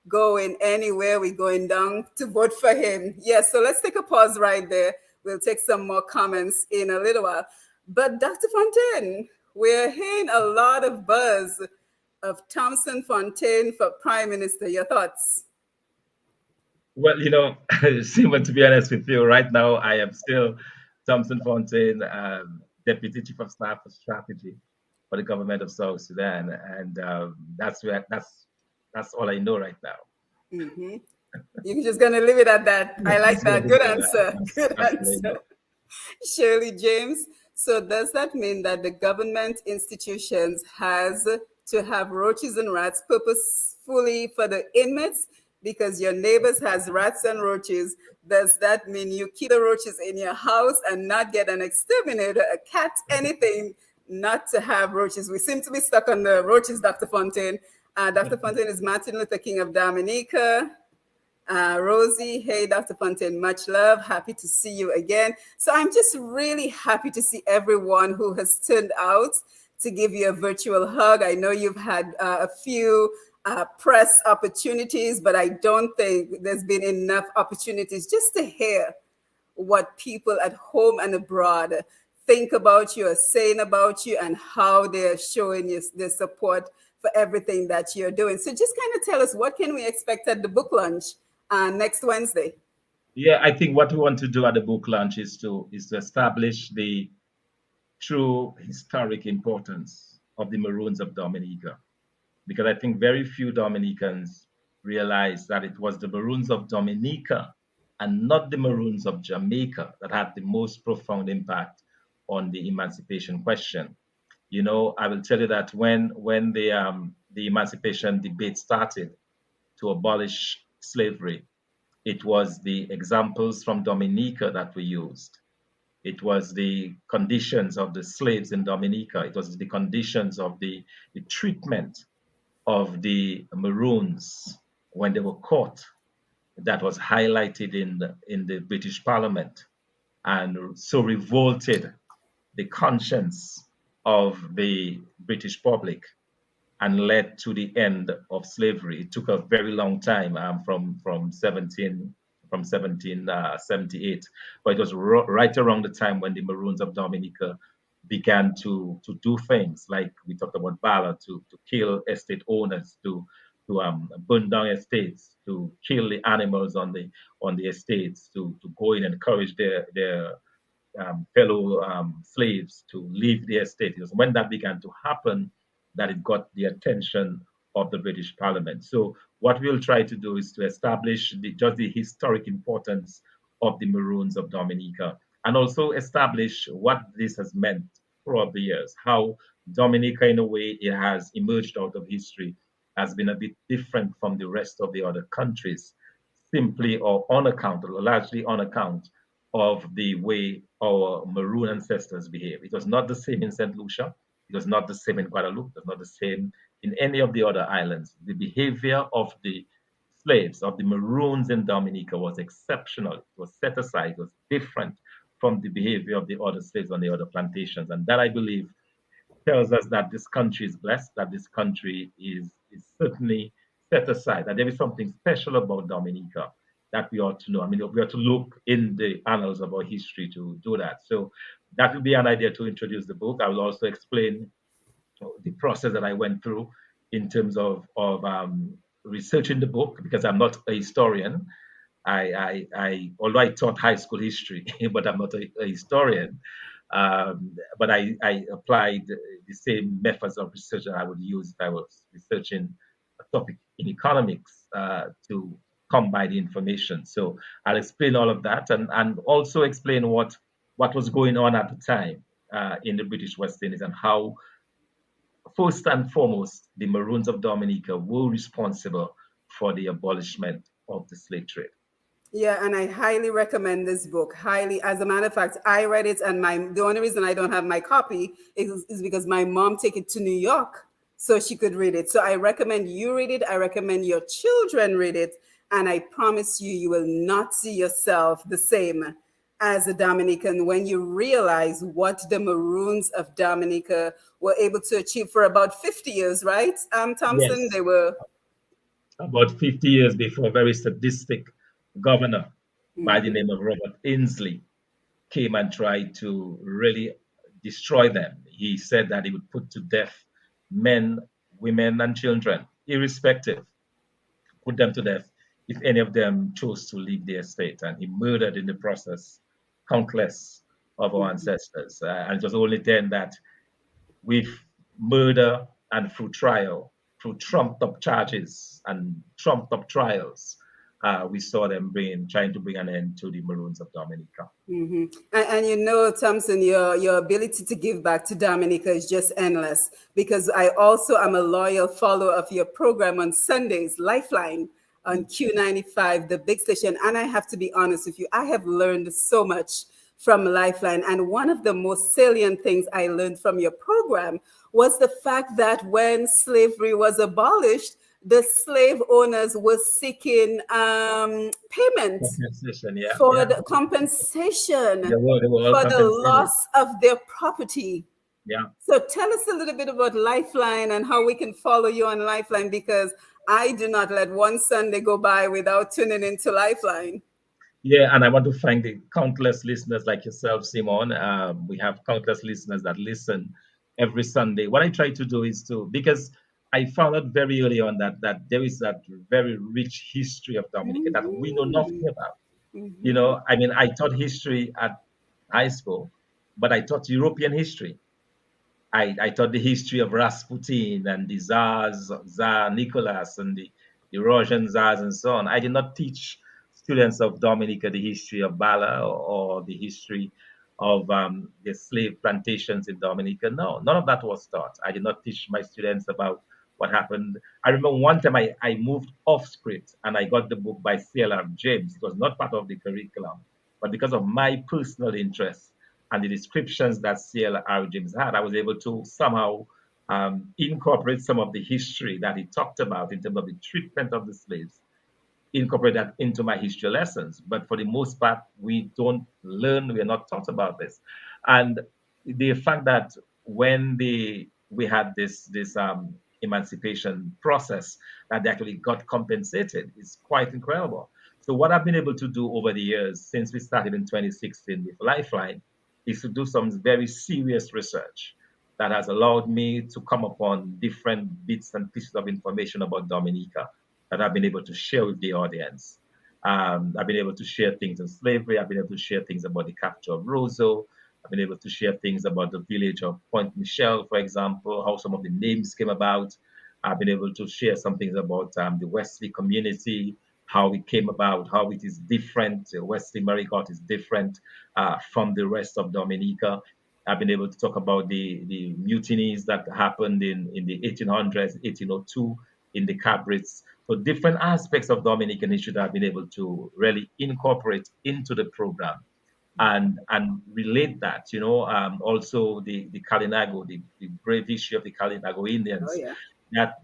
going anywhere. We're going down to vote for him. Yes, so let's take a pause right there. We'll take some more comments in a little while. But Dr. Fontaine, we're hearing a lot of buzz of Thomson Fontaine for Prime Minister. Your thoughts? Well, Simon, to be honest with you, right now I am still Thomson Fontaine, Deputy Chief of Staff for Strategy for the government of South Sudan, and that's all I know right now. Mm-hmm. You're just going to leave it at that. I like That's that. really Good all answer. Good that's all I answer. know. Shirley James. So does that mean that the government institutions has to have roaches and rats purposefully for the inmates? Because your neighbors has rats and roaches. Does that mean you keep the roaches in your house and not get an exterminator, a cat, anything, not to have roaches? We seem to be stuck on the roaches, Dr. Fontaine. Dr. Fontaine is Martin Luther King of Dominica. Rosie, hey, Dr. Fontaine, much love. Happy to see you again. So I'm just really happy to see everyone who has turned out to give you a virtual hug. I know you've had a few press opportunities, but I don't think there's been enough opportunities just to hear what people at home and abroad think about you, are saying about you, and how they're showing you their support for everything that you're doing. So just kind of tell us, what can we expect at the book launch next Wednesday? Yeah, I think what we want to do at the book launch is to establish the true historic importance of the Maroons of Dominica, because I think very few Dominicans realize that it was the Maroons of Dominica and not the Maroons of Jamaica that had the most profound impact on the emancipation question. I will tell you that when the emancipation debate started to abolish slavery, it was the examples from Dominica that we used. It was the conditions of the slaves in Dominica. It was the conditions of the treatment of the Maroons when they were caught that was highlighted in the British Parliament and so revolted the conscience of the British public and led to the end of slavery. It took a very long time, from 1778, but it was right around the time when the Maroons of Dominica began to do things like we talked about Bala, to kill estate owners, to burn down estates, to kill the animals on the estates, to go in and encourage their fellow slaves to leave the estate. It was when that began to happen that it got the attention of the British Parliament. So what we'll try to do is to establish just the historic importance of the Maroons of Dominica, and also establish what this has meant throughout the years, how Dominica, in a way, it has emerged out of history, has been a bit different from the rest of the other countries, simply or on account, or largely on account of the way our Maroon ancestors behave. It was not the same in St. Lucia. It was not the same in Guadeloupe. It was not the same in any of the other islands. The behavior of the slaves, of the Maroons in Dominica, was exceptional. It was set aside. It was different from the behavior of the other slaves on the other plantations. And that, I believe, tells us that this country is blessed, that this country is certainly set aside, that there is something special about Dominica that we ought to know. I mean, we ought to look in the annals of our history to do that. So that would be an idea to introduce the book. I will also explain the process that I went through in terms of researching the book, because I'm not a historian. Although I taught high school history, but I'm not a historian. But I applied the same methods of research that I would use if I was researching a topic in economics to come by the information. So I'll explain all of that, and also explain what was going on at the time in the British West Indies, and how, first and foremost, the Maroons of Dominica were responsible for the abolishment of the slave trade. Yeah, and I highly recommend this book. Highly. As a matter of fact, I read it, and the only reason I don't have my copy is because my mom took it to New York so she could read it. So I recommend you read it. I recommend your children read it, and I promise you, you will not see yourself the same as a Dominican when you realize what the Maroons of Dominica were able to achieve for about 50 years, right? Thompson, Yes, they were. about 50 years before, a very sadistic governor by the Mhm. name of Robert Ainsley came and tried to really destroy them. He said that he would put to death men, women, and children, irrespective, put them to death if any of them chose to leave the estate. And he murdered in the process countless of our ancestors. And it was only then that, with murder and through trial, through trumped up charges and trumped up trials, we saw them trying to bring an end to the Maroons of Dominica. And you know, Thompson, your ability to give back to Dominica is just endless, because I also am a loyal follower of your program on Sundays, Lifeline on Q95, the big station. And I have to be honest with you, I have learned so much from Lifeline. And one of the most salient things I learned from your program was the fact that when slavery was abolished, the slave owners were seeking payment Compensation, yeah, for yeah. the compensation They were all for the compensated. loss of their property. Yeah. So tell us a little bit about Lifeline and how we can follow you on Lifeline, because I do not let one Sunday go by without tuning into Lifeline. Yeah, and I want to thank the countless listeners like yourself, Simon. We have countless listeners that listen every Sunday. What I try to do is to, because I found out very early on that there is that very rich history of Dominica that we know nothing about. I mean, I taught history at high school, but I taught European history. I taught the history of Rasputin and the Tsars, Tsar Nicholas and the Russian Tsars and so on. I did not teach students of Dominica the history of Bala, or the history of the slave plantations in Dominica. No, none of that was taught. I did not teach my students about what happened. I remember one time I moved off script and I got the book by C.L.R. James. It was not part of the curriculum, but because of my personal interest and the descriptions that C.L.R. James had, I was able to somehow incorporate some of the history that he talked about in terms of the treatment of the slaves, incorporate that into my history lessons. But for the most part, we don't learn, we are not taught about this. And the fact that when we had this emancipation process, that they actually got compensated is quite incredible. So what I've been able to do over the years since we started in 2016 with Lifeline is to do some very serious research that has allowed me to come upon different bits and pieces of information about Dominica that I've been able to share with the audience. I've been able to share things on slavery. I've been able to share things about the capture of Roseau. I've been able to share things about the village of Point Michel, for example, how some of the names came about. I've been able to share some things about the Wesley community, how it came about, how it is different. Wesley Marigot is different from the rest of Dominica. I've been able to talk about the mutinies that happened in the 1800s, 1802 in the Cabrits. So different aspects of Dominican history that I've been able to really incorporate into the program and relate that, also the Kalinago, the brave history of the Kalinago Oh Indians, yeah.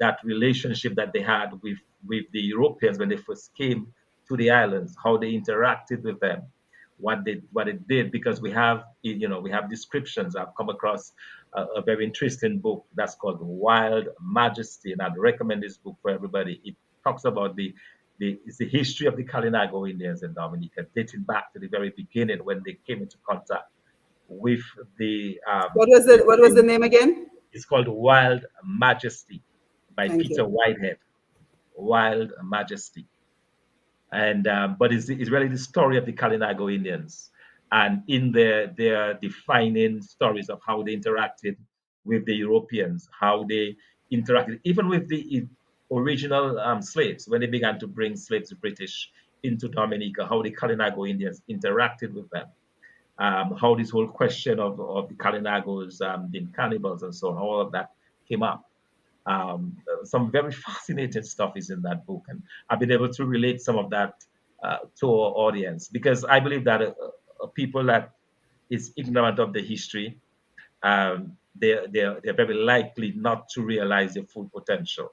that relationship that they had with the Europeans when they first came to the islands, how they interacted with them, what it did, because we have descriptions. I've come across a very interesting book that's called Wild Majesty, and I'd recommend this book for everybody. It talks about it's the history of the Kalinago Indians in Dominica, dating back to the very beginning when they came into contact with the What was the name again? it's called Wild Majesty by Thank Peter you. Whitehead. Wild Majesty. And but it's really the story of the Kalinago Indians, and in their defining stories of how they interacted with the Europeans, how they interacted even with the original slaves when they began to bring slaves British into Dominica, how the Kalinago Indians interacted with them, how this whole question of the Kalinagos being cannibals and so on, all of that came up. Some very fascinating stuff is in that book, and I've been able to relate some of that to our audience, because I believe that people that is ignorant of the history, they're very likely not to realize their full potential.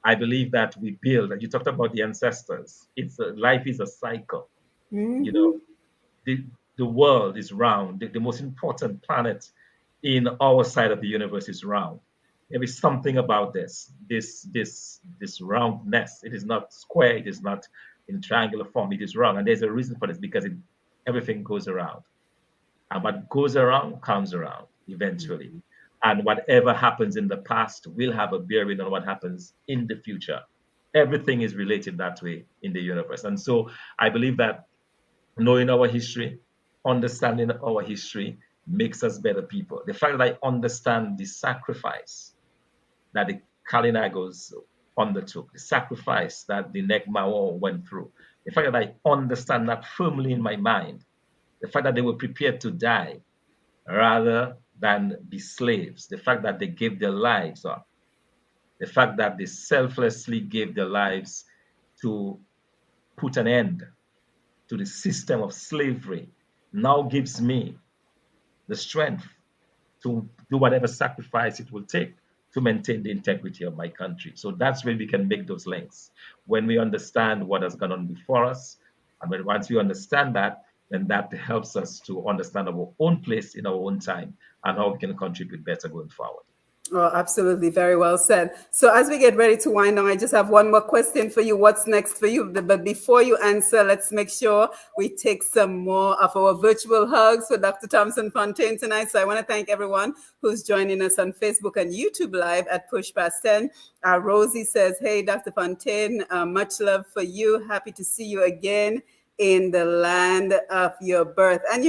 I believe that we build, and you talked about the ancestors. Life is a cycle. You know, Mm-hmm. the world is round. The most important planet in our side of the universe is round. There is something about this roundness. It is not square. It is not in triangular form. It is round, and there's a reason for this, because everything goes around, and what goes around comes around eventually. And whatever happens in the past will have a bearing on what happens in the future. Everything is related that way in the universe, and so I believe that knowing our history, understanding our history makes us better people. The fact that I understand the sacrifice that the Kalinagos undertook, the sacrifice that the Negmao went through, the fact that I understand that firmly in my mind, the fact that they were prepared to die rather than be slaves, the fact that they gave their lives up, the fact that they selflessly gave their lives to put an end to the system of slavery now gives me the strength to do whatever sacrifice it will take to maintain the integrity of my country. So that's where we can make those links. When we understand what has gone on before us, and once we understand that, then that helps us to understand our own place in our own time and how we can contribute better going forward. Oh, absolutely. Very well said. So, as we get ready to wind down, I just have one more question for you. What's next for you? But before you answer, let's make sure we take some more of our virtual hugs for Dr. Thomson Fontaine tonight. So, I want to thank everyone who's joining us on Facebook and YouTube Live at Push Past 10. Rosie says, "Hey, Dr. Fontaine, much love for you. Happy to see you again in the land of your birth." And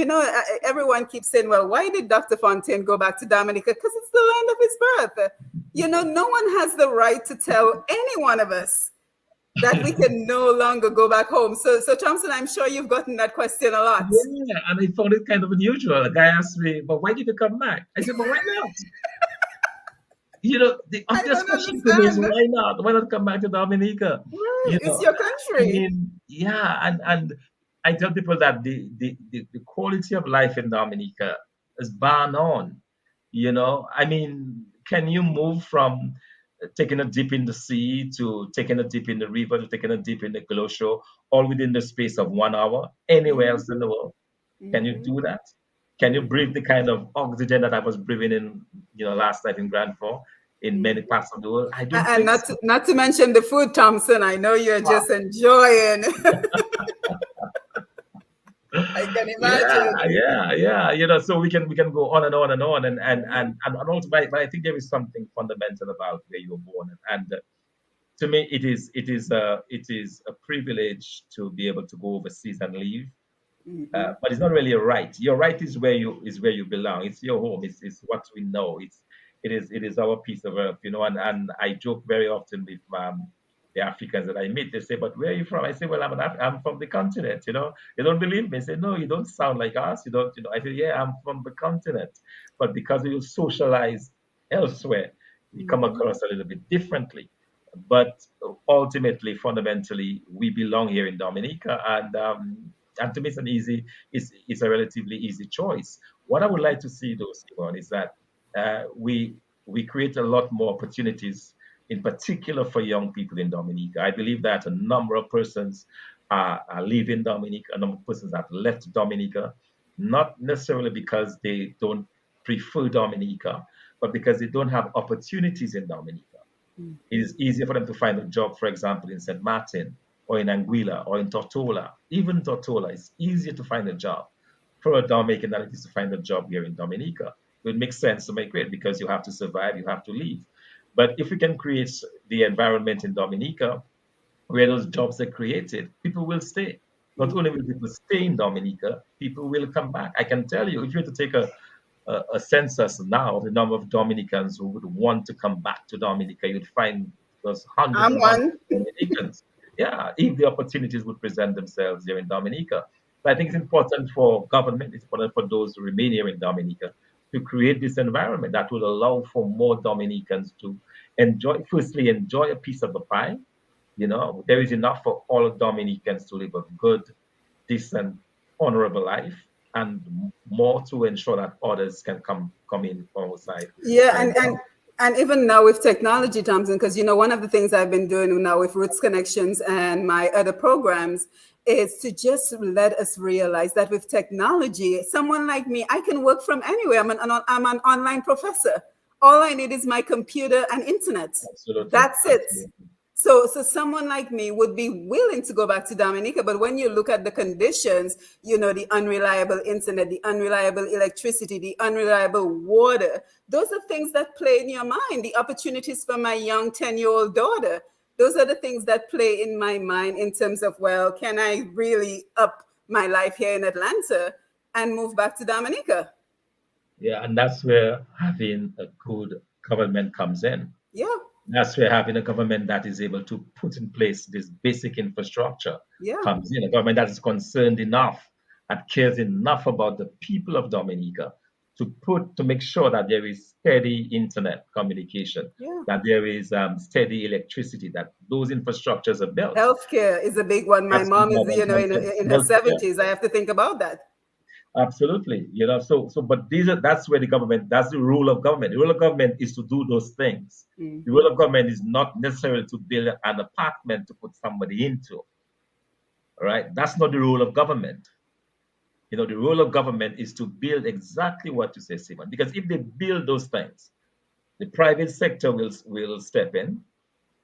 everyone keeps saying, well, why did Dr. Fontaine go back to Dominica? Because it's the land of his birth. No one has the right to tell any one of us that we can no longer go back home. So Thompson, I'm sure you've gotten that question a lot. Yeah, and I found it kind of unusual. A guy asked me, "But why did you come back?" I said, "But why not?" The I obvious don't question to me is, understand. why not? Why not come back to Dominica? Right. You It's know, your I country. mean, yeah, and I tell people that the quality of life in Dominica is bar none. I mean, can you move from taking a dip in the sea to taking a dip in the river to taking a dip in the glacier, all within the space of 1 hour, anywhere else in the world? Can you Mm-hmm. do that? Can you breathe the kind of oxygen that I was breathing in, last night in Grand Fort in many parts of the world? I don't And think not to mention the food, Thompson. I know you're so. just enjoying. I can Yeah, imagine. yeah, yeah. So we can go on and on and on, and also, but I think there is something fundamental about where you were born, and to me, it is a privilege to be able to go overseas and live. Mm-hmm. But it's not really a right. Your right is where you belong. It's your home. It's what we know. it is our piece of earth, and I joke very often with the Africans that I meet. They say, "But where are you from?" I say, "Well, I'm from the continent." They don't believe me. They say, "No, you don't sound like us. You don't." I say, "Yeah, I'm from the continent," but because we socialize elsewhere, we come Mhm. across a little bit differently. But ultimately, fundamentally, we belong here in Dominica, and to me, it's a relatively easy choice. What I would like to see, though, Simon, is that we create a lot more opportunities, in particular for young people in Dominica. I believe that a number of persons are leaving Dominica, a number of persons have left Dominica, not necessarily because they don't prefer Dominica, but because they don't have opportunities in Dominica. It is easier for them to find a job, for example, in St. Martin or in Anguilla or in Tortola. Even Tortola, it's easier to find a job for a Dominican than it is to find a job here in Dominica. It makes sense to migrate because you have to survive, you have to leave. But if we can create the environment in Dominica where those jobs are created, people will stay. Not only will people stay in Dominica, people will come back. I can tell you, if you were to take a census now of the number of Dominicans who would want to come back to Dominica, you'd find those hundreds I'm and hundreds one. of Dominicans. Yeah, if the opportunities would present themselves here in Dominica. So I think it's important for government, it's important for those who remain here in Dominica to create this environment that will allow for more Dominicans to firstly, enjoy a piece of the pie. There is enough for all Dominicans to live a good, decent, honorable life, and more to ensure that others can come in from outside Yeah, and and even now with technology, Thompson, because one of the things I've been doing now with Roots Connections and my other programs is to just let us realize that with technology, someone like me, I can work from anywhere. I'm an online professor. All I need is my computer and internet. absolutely, That's it. absolutely. So someone like me would be willing to go back to Dominica, but when you look at the conditions, the unreliable internet, the unreliable electricity, the unreliable water, those are things that play in your mind. The opportunities for my young 10-year-old daughter, those are the things that play in my mind in terms of, well, can I really up my life here in Atlanta and move back to Dominica? Yeah, and that's where having a good government comes in. Yeah, That's where having a government that is able to put in place this basic infrastructure yeah. comes in. A government that is concerned enough and cares enough about the people of Dominica to make sure that there is steady internet communication, Yeah. that there is steady electricity, that those infrastructures are built. Healthcare is a big one. My That's mom is, another one. in her Healthcare. 70s. I have to think about that. Absolutely. But that's where that's the role of government. The role of government is to do those things. The Hmm. role of government is not necessarily to build an apartment to put somebody into. All right. That's not the role of government. The role of government is to build exactly what you say, Simon. Because if they build those things, the private sector will step in,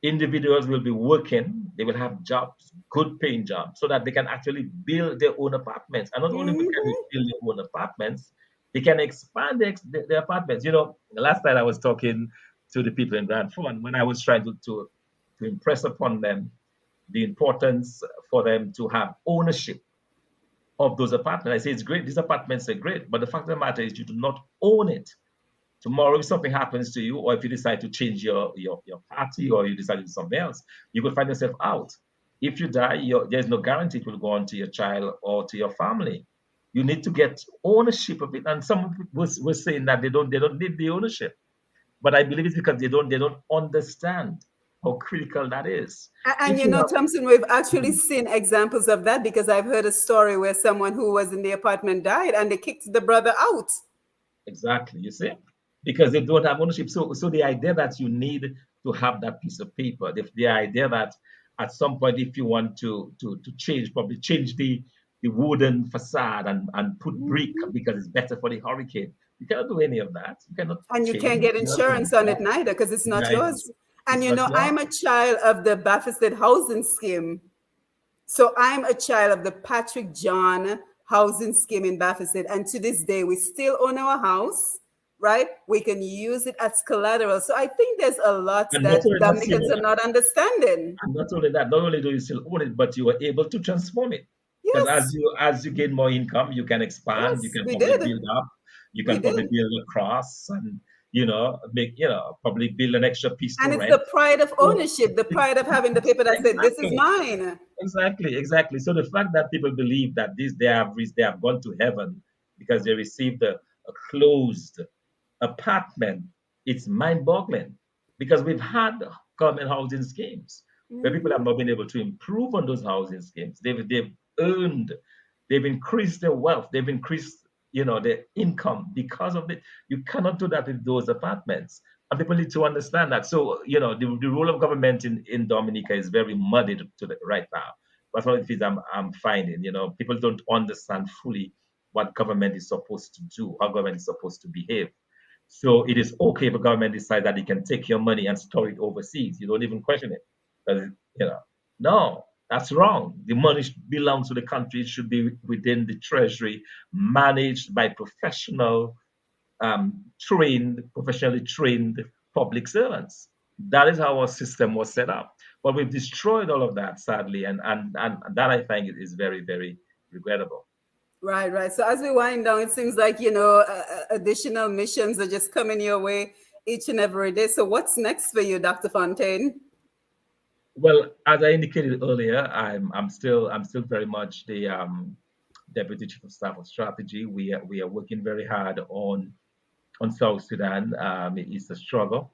individuals will be working, they will have jobs, good paying jobs, so that they can actually build their own apartments. And not only can they Hmm. build their own apartments, they can expand their apartments. The last night I was talking to the people in Grand Fund when I was trying to impress upon them the importance for them to have ownership of those apartments. I say it's great, these apartments are great, but the fact of the matter is you do not own it. Tomorrow, if something happens to you, or if you decide to change your party, or you decide to do something else, you could find yourself out. If you die, there's no guarantee it will go on to your child or to your family. You need to get ownership of it. And some people were saying that they don't need the ownership. But I believe it's because they don't understand how critical that is. And If you have Thompson, we've actually seen examples of that because I've heard a story where someone who was in the apartment died and they kicked the brother out. Exactly, you see, because they don't have ownership. So the idea that you need to have that piece of paper, the idea that at some point, if you want to change, probably change the wooden facade and put brick Mhm. because it's better for the hurricane. You cannot do any of that. You cannot And you can't change. get You cannot do any insurance of on it that. neither because it's not Right? yours. And It's not I'm yours. a child of the Baptist housing scheme. So I'm a child of the Patrick John housing scheme in Baptist. And to this day, we still own our house, right? We can use it as collateral. So I think there's a lot And not that only that, Dominicans are not understanding. not only do you still own it, but you are able to transform it. Because as Yes, you gain more income, you can expand, you yes, can we probably did. build up, you We can probably did. build across, and make, probably build an extra piece to And it's rent. the pride of So, ownership, the pride of having the paper that said, this is exactly. mine. Exactly, exactly. So the fact that people believe that they have gone to heaven because they received a closed apartment, it's mind-boggling, because we've had government housing schemes where people have Mhm. not been able to improve on those housing schemes. They've earned, they've increased their wealth, they've increased, their income because of it. You cannot do that with those apartments. And people need to understand that. So, the role of government in Dominica is very muddied to the right now. That's one of the things I'm finding. People don't understand fully what government is supposed to do, how government is supposed to behave. So it is okay if a government decides that it can take your money and store it overseas. You don't even question it. Because, you know, no, that's wrong. The money belongs to the country. It should be within the treasury, managed by professionally trained public servants. That is how our system was set up. But we've destroyed all of that, sadly, and that I think is very, very regrettable. Right, right. So as we wind down, it seems like, additional missions are just coming your way each and every day. So what's next for you, Dr. Fontaine? Well, as I indicated earlier, I'm still very much the deputy chief of staff of strategy. We are working very hard on South Sudan. It's a struggle.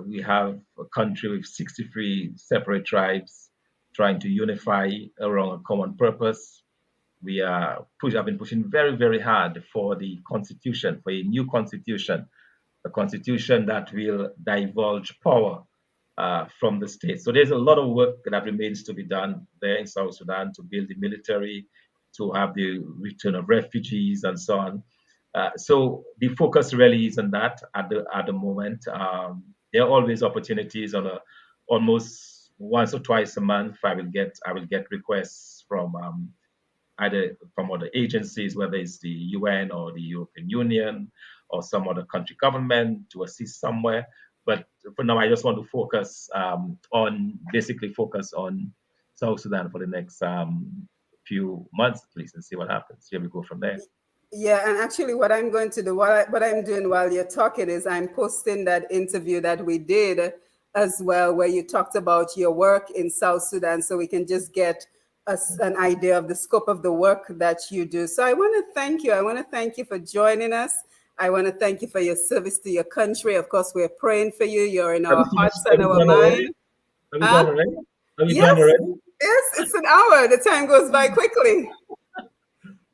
We have a country with 63 separate tribes trying to unify around a common purpose. Have been pushing very, very hard for the constitution, for a new constitution, a constitution that will divulge power from the state. So there's a lot of work that remains to be done there in South Sudan to build the military, to have the return of refugees, and so on. So the focus really is on that at the moment. There are always opportunities on a almost once or twice a month. I will get requests from either from other agencies, whether it's the UN or the European Union or some other country government to assist somewhere. But for now, I just want to focus on South Sudan for the next few months at least and see what happens. Here we go from there. Yeah, and actually, what I'm going to do, what I'm doing while you're talking is I'm posting that interview that we did as well, where you talked about your work in South Sudan, so we can just get us an idea of the scope of the work that you do. So I want to thank you. I want to thank you for joining us. I want to thank you for your service to your country. Of course, we're praying for you. You're in Have our you hearts finished? Have and you our done already? mind. Have you Huh? done already? Have you done Yes, already? yes, it's an hour. The time goes by quickly.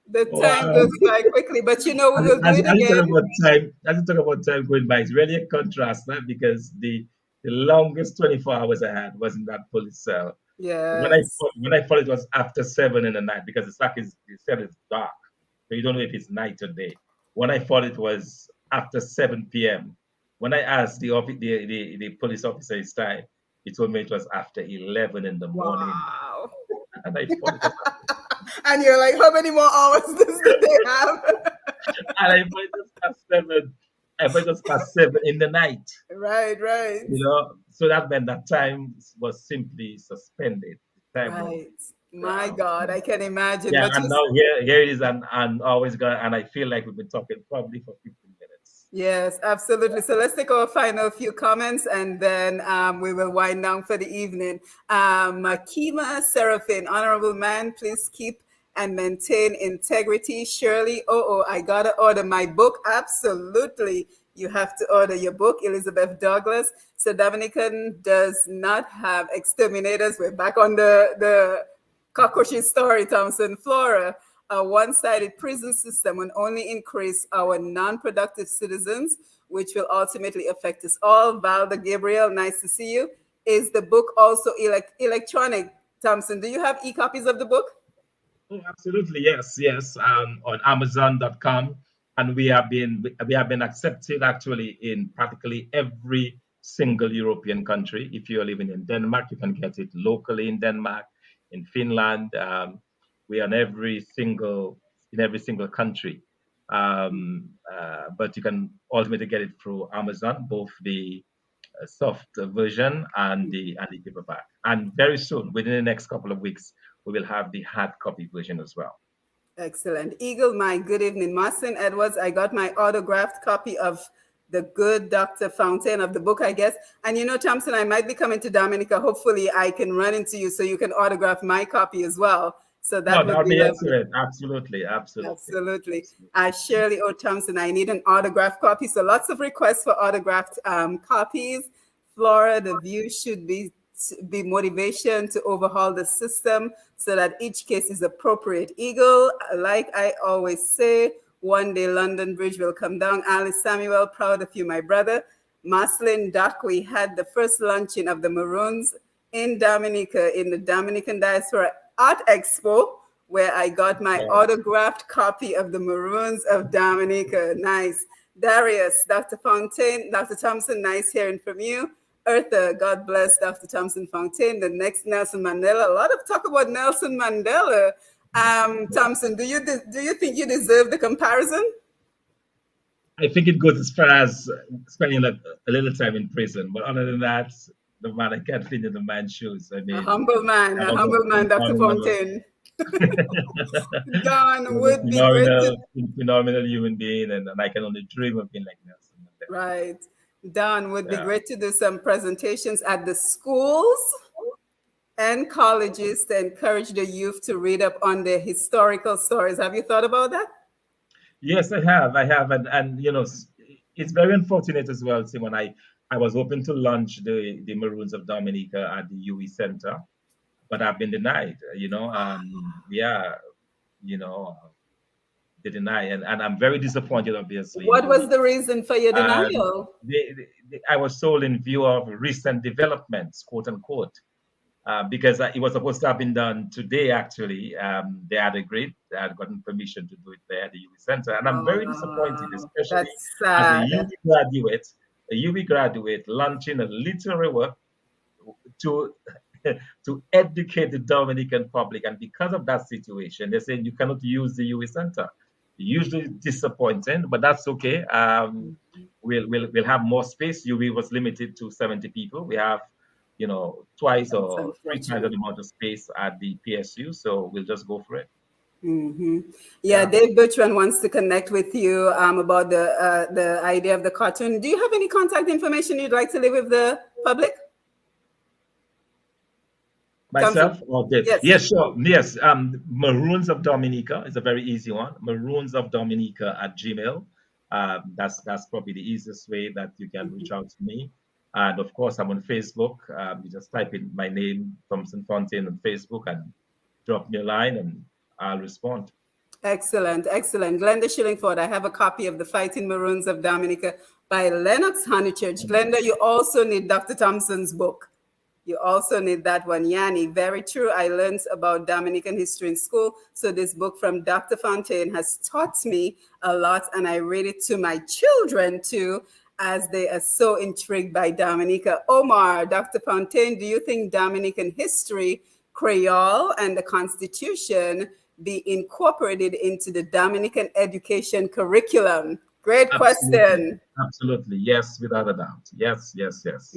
The time Wow. goes by quickly, but we As, will do as, it as you talk again. about time, as you talk about time going by, it's really a contrast, right? Because the longest 24 hours I had was in that police cell. Yes. When I thought it was after 7 in the night, because the fact is the cell is dark, so you don't know if it's night or day. When I thought it was after 7 p.m., when I asked the police officer his time, he told me it was after 11 in the morning, Wow. and I thought it was And you're like, how many more hours does the day have? and I thought it was past 7. I thought it was past 7 in the night. Right, right, So that meant that time was simply suspended. The time was right. My ground. God, I can imagine. Yeah, But and now here it is, and always got, and I feel like we've been talking probably for 15 minutes. yes, absolutely. So let's take our final few comments and then we will wind down for the evening. Kima Seraphin, honorable man, please keep and maintain integrity. Shirley, I gotta order my book. Absolutely. You have to order your book, Elizabeth Douglas. So Dominican does not have exterminators. We're back on the cockroaches story, Thomson, Flora. A one-sided prison system will only increase our non-productive citizens, which will ultimately affect us all. Valda Gabriel, nice to see you. Is the book also electronic? Thompson, do you have e-copies of the book? Oh, absolutely, yes, yes. On Amazon.com, and we have been accepted actually in practically every single European country. If you're living in Denmark, you can get it locally in Denmark, in Finland. We are in every single country. But you can ultimately get it through Amazon, both the soft version and the paperback. And very soon, within the next couple of weeks, we will have the hard copy version as well. Excellent. Eagle, my good evening. Marcin Edwards, I got my autographed copy of The Good Dr. Fontaine of the book, I guess. And you know, Thompson, I might be coming to Dominica. Hopefully, I can run into you so you can autograph my copy as well. So No, that that would would be be lovely. excellent. Absolutely, absolutely, Absolutely. absolutely. Shirley O. Thompson, I need an autograph copy. So lots of requests for autographed copies. Flora, the view should be motivation to overhaul the system so that each case is appropriate. Eagle, like I always say, one day London Bridge will come down. Alice Samuel, proud of you, my brother. Maslin Duck, we had the first luncheon of the Maroons in Dominica in the Dominican Diaspora Art Expo, where I got my Yes. autographed copy of the Maroons of Dominica. Nice. Darius, Dr. Fontaine, Dr. Thompson, nice hearing from you. Eartha, God bless Dr. Thompson Fontaine. The next Nelson Mandela. A lot of talk about Nelson Mandela. Thompson, do you think you deserve the comparison? I think it goes as far as spending a little time in prison, but other than that, the man I can't fit in the man's shoes. I mean, A that was humble man, a Dr. phenomenal, Fontaine. Don was a would be great to phenomenal human being, and I can only dream of being like Nelson Mandela. right. Don would be Yeah. great to do some presentations at the schools and colleges to encourage the youth to read up on the historical stories. Have you thought about that? Yes, I have, and you know, it's very unfortunate as well. See, when I was hoping to launch the Maroons of Dominica at the UE Center, but I've been denied. Yeah, you know, they deny, and I'm very disappointed, obviously. What was the reason for your And denial? I was told in view of recent developments, quote unquote, because it was supposed to have been done today, actually. They had agreed, they had gotten permission to do it there at the UB Center. And I'm very disappointed, Oh, especially that's as sad. a UB graduate launching a literary work to to educate the Dominican public. And because of that situation, they're saying you cannot use the UE Center. Usually disappointing, but that's okay. We'll have more space. UB was limited to 70 people. We have, twice That's or three times the unfortunate. amount of space at the PSU. So we'll just go for it. Hmm. Yeah, Yeah. Dave Bertrand wants to connect with you about the idea of the cartoon. Do you have any contact information you'd like to leave with the public? Thompson. Myself? Okay. Yes. Yes, sure. Yes. Maroons of Dominica is a very easy one. Maroons of Dominica at Gmail. That's probably the easiest way that you can reach out to me. And of course, I'm on Facebook. You just type in my name, Thomson Fontaine, on Facebook, and drop me a line, and I'll respond. Excellent, excellent. Glenda Shillingford, I have a copy of The Fighting Maroons of Dominica by Lennox Honeychurch. Glenda, you also need Dr. Thompson's book. You also need that one, Yanni. Very true. I learned about Dominican history in school. So this book from Dr. Fontaine has taught me a lot, and I read it to my children too, as they are so intrigued by Dominica. Omar, Dr. Fontaine, do you think Dominican history, Creole, and the Constitution be incorporated into the Dominican education curriculum? Great Absolutely. question. Absolutely. Yes, without a doubt. Yes, yes, yes.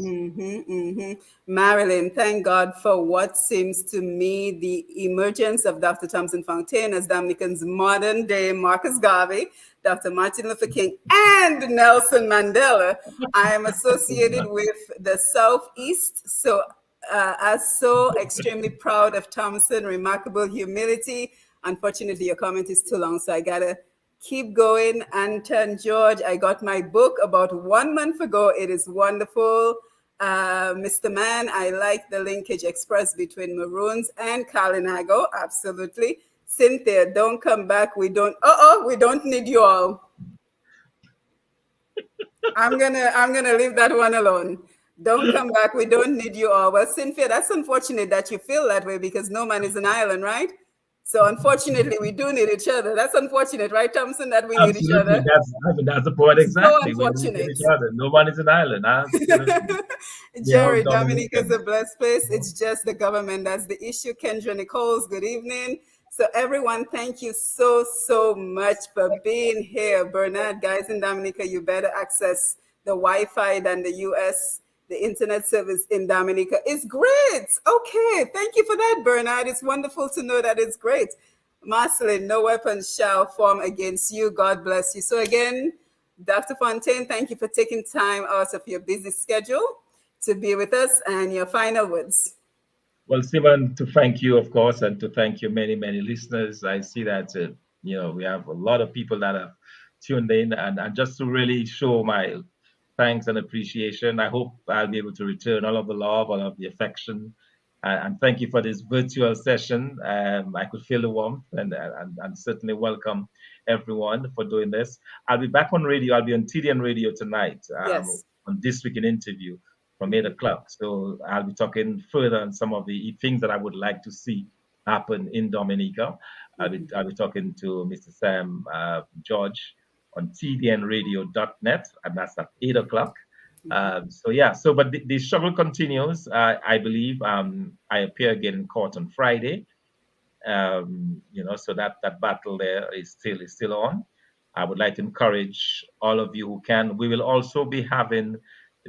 Marilyn, thank God for what seems to me the emergence of Dr. Thomson Fontaine as Dominican's modern day Marcus Garvey, Dr. Martin Luther King, and Nelson Mandela. I am associated with the Southeast, so as so extremely proud of Thompson, remarkable humility. Unfortunately, your comment is too long, so I gotta keep going. Anton George, I got my book about 1 month ago. It is wonderful. Mr. Mann, I like the linkage expressed between Maroons and Kalinago. Absolutely. Cynthia, don't come back. We don't need you all. I'm gonna leave that one alone. Don't come back. We don't need you all. Well, Cynthia, that's unfortunate that you feel that way because no man is an island, right? So unfortunately, we do need each other. That's unfortunate, right, Thompson, that we need each Absolutely. other? That's the point So exactly. We need unfortunate. each other. No one is an island. Absolutely. We're all Jerry, Dominica is a Dominicans. blessed place. It's just the government that's the issue. Kendra Nichols, good evening. So, everyone, thank you so, so much for being here. Bernard, guys in Dominica, you better access the Wi Fi than the US. The internet service in Dominica is great. Okay, thank you for that, Bernard. It's wonderful to know that it's great. Marceline, no weapon shall form against you. God bless you. So again, Dr. Fontaine, thank you for taking time out of your busy schedule to be with us, and your final words. Well, Simon, to thank you, of course, and to thank your many, many listeners. I see that we have a lot of people that have tuned in, and just to really show my thanks and appreciation. I hope I'll be able to return all of the love, all of the affection, and thank you for this virtual session. I could feel the warmth, and certainly welcome everyone for doing this. I'll be back on radio. I'll be on TDN radio tonight Yes. on This Week in Interview from 8 o'clock. So I'll be talking further on some of the things that I would like to see happen in Dominica. I'll be talking to Mr. Sam George on tdnradio.net, and that's at 8 o'clock. So yeah, but the struggle continues. I believe I appear again in court on Friday. So that battle there is still on. I would like to encourage all of you who can. We will also be having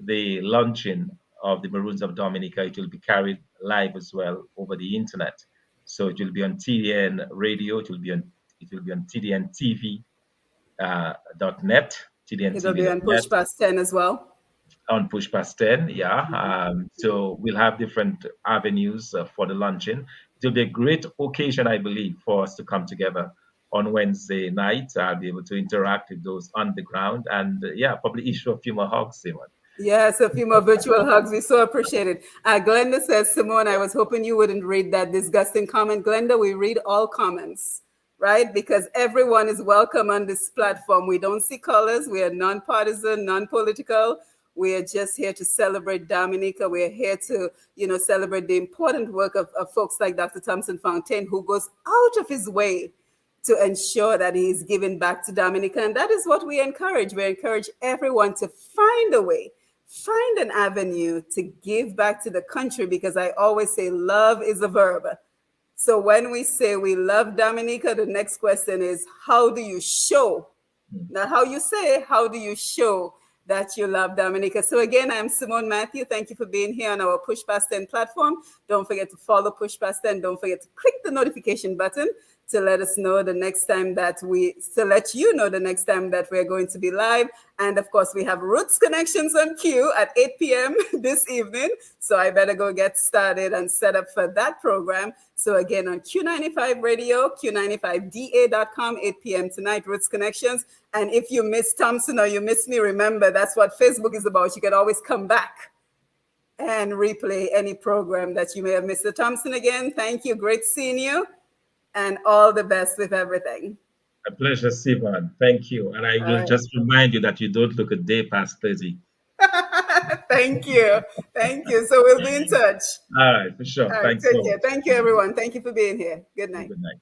the launching of the Maroons of Dominica. It will be carried live as well over the internet. So it will be on TDN radio. It will be on TDN TV .net, It'll be on tdntv.net, Push Past 10 as well. on Push Past 10, yeah. So we'll have different avenues for the launching. It will be a great occasion, I believe, for us to come together on Wednesday night. I'll be able to interact with those on the ground and, probably issue a few more hugs, Simon. Yes, a few more virtual hugs. We so appreciate it. Glenda says, Simone, I was hoping you wouldn't read that disgusting comment. Glenda, we read all comments, right? Because everyone is welcome on this platform. We don't see colors. We are nonpartisan, non-political. We are just here to celebrate Dominica. We're here to, celebrate the important work of folks like Dr. Thomson Fontaine, who goes out of his way to ensure that he is giving back to Dominica. And that is what we encourage. We encourage everyone to find a way, find an avenue to give back to the country, because I always say love is a verb. So when we say we love Dominica, the next question is, how do you show? Not how you say, how do you show that you love Dominica? So again, I'm Simone Matthew. Thank you for being here on our Push Past 10 platform. Don't forget to follow Push Past 10. Don't forget to click the notification button to let us know the next time that we're going to be live. And of course, we have Roots Connections on Q at 8 p.m. this evening. So I better go get started and set up for that program. So again, on Q95 Radio, Q95DA.com, 8 p.m. tonight, Roots Connections. And if you miss Thompson or you miss me, remember, that's what Facebook is about. You can always come back and replay any program that you may have missed. So Thompson, again, thank you. Great seeing you. And all the best with everything. A pleasure, Simon. Thank you. And I will just remind you that you don't look a day past 30. Thank you. Thank you. So we'll be in touch. All right, for sure. All right, Thanks take so care. much. Thank you, everyone. Thank you for being here. Good night. Good night.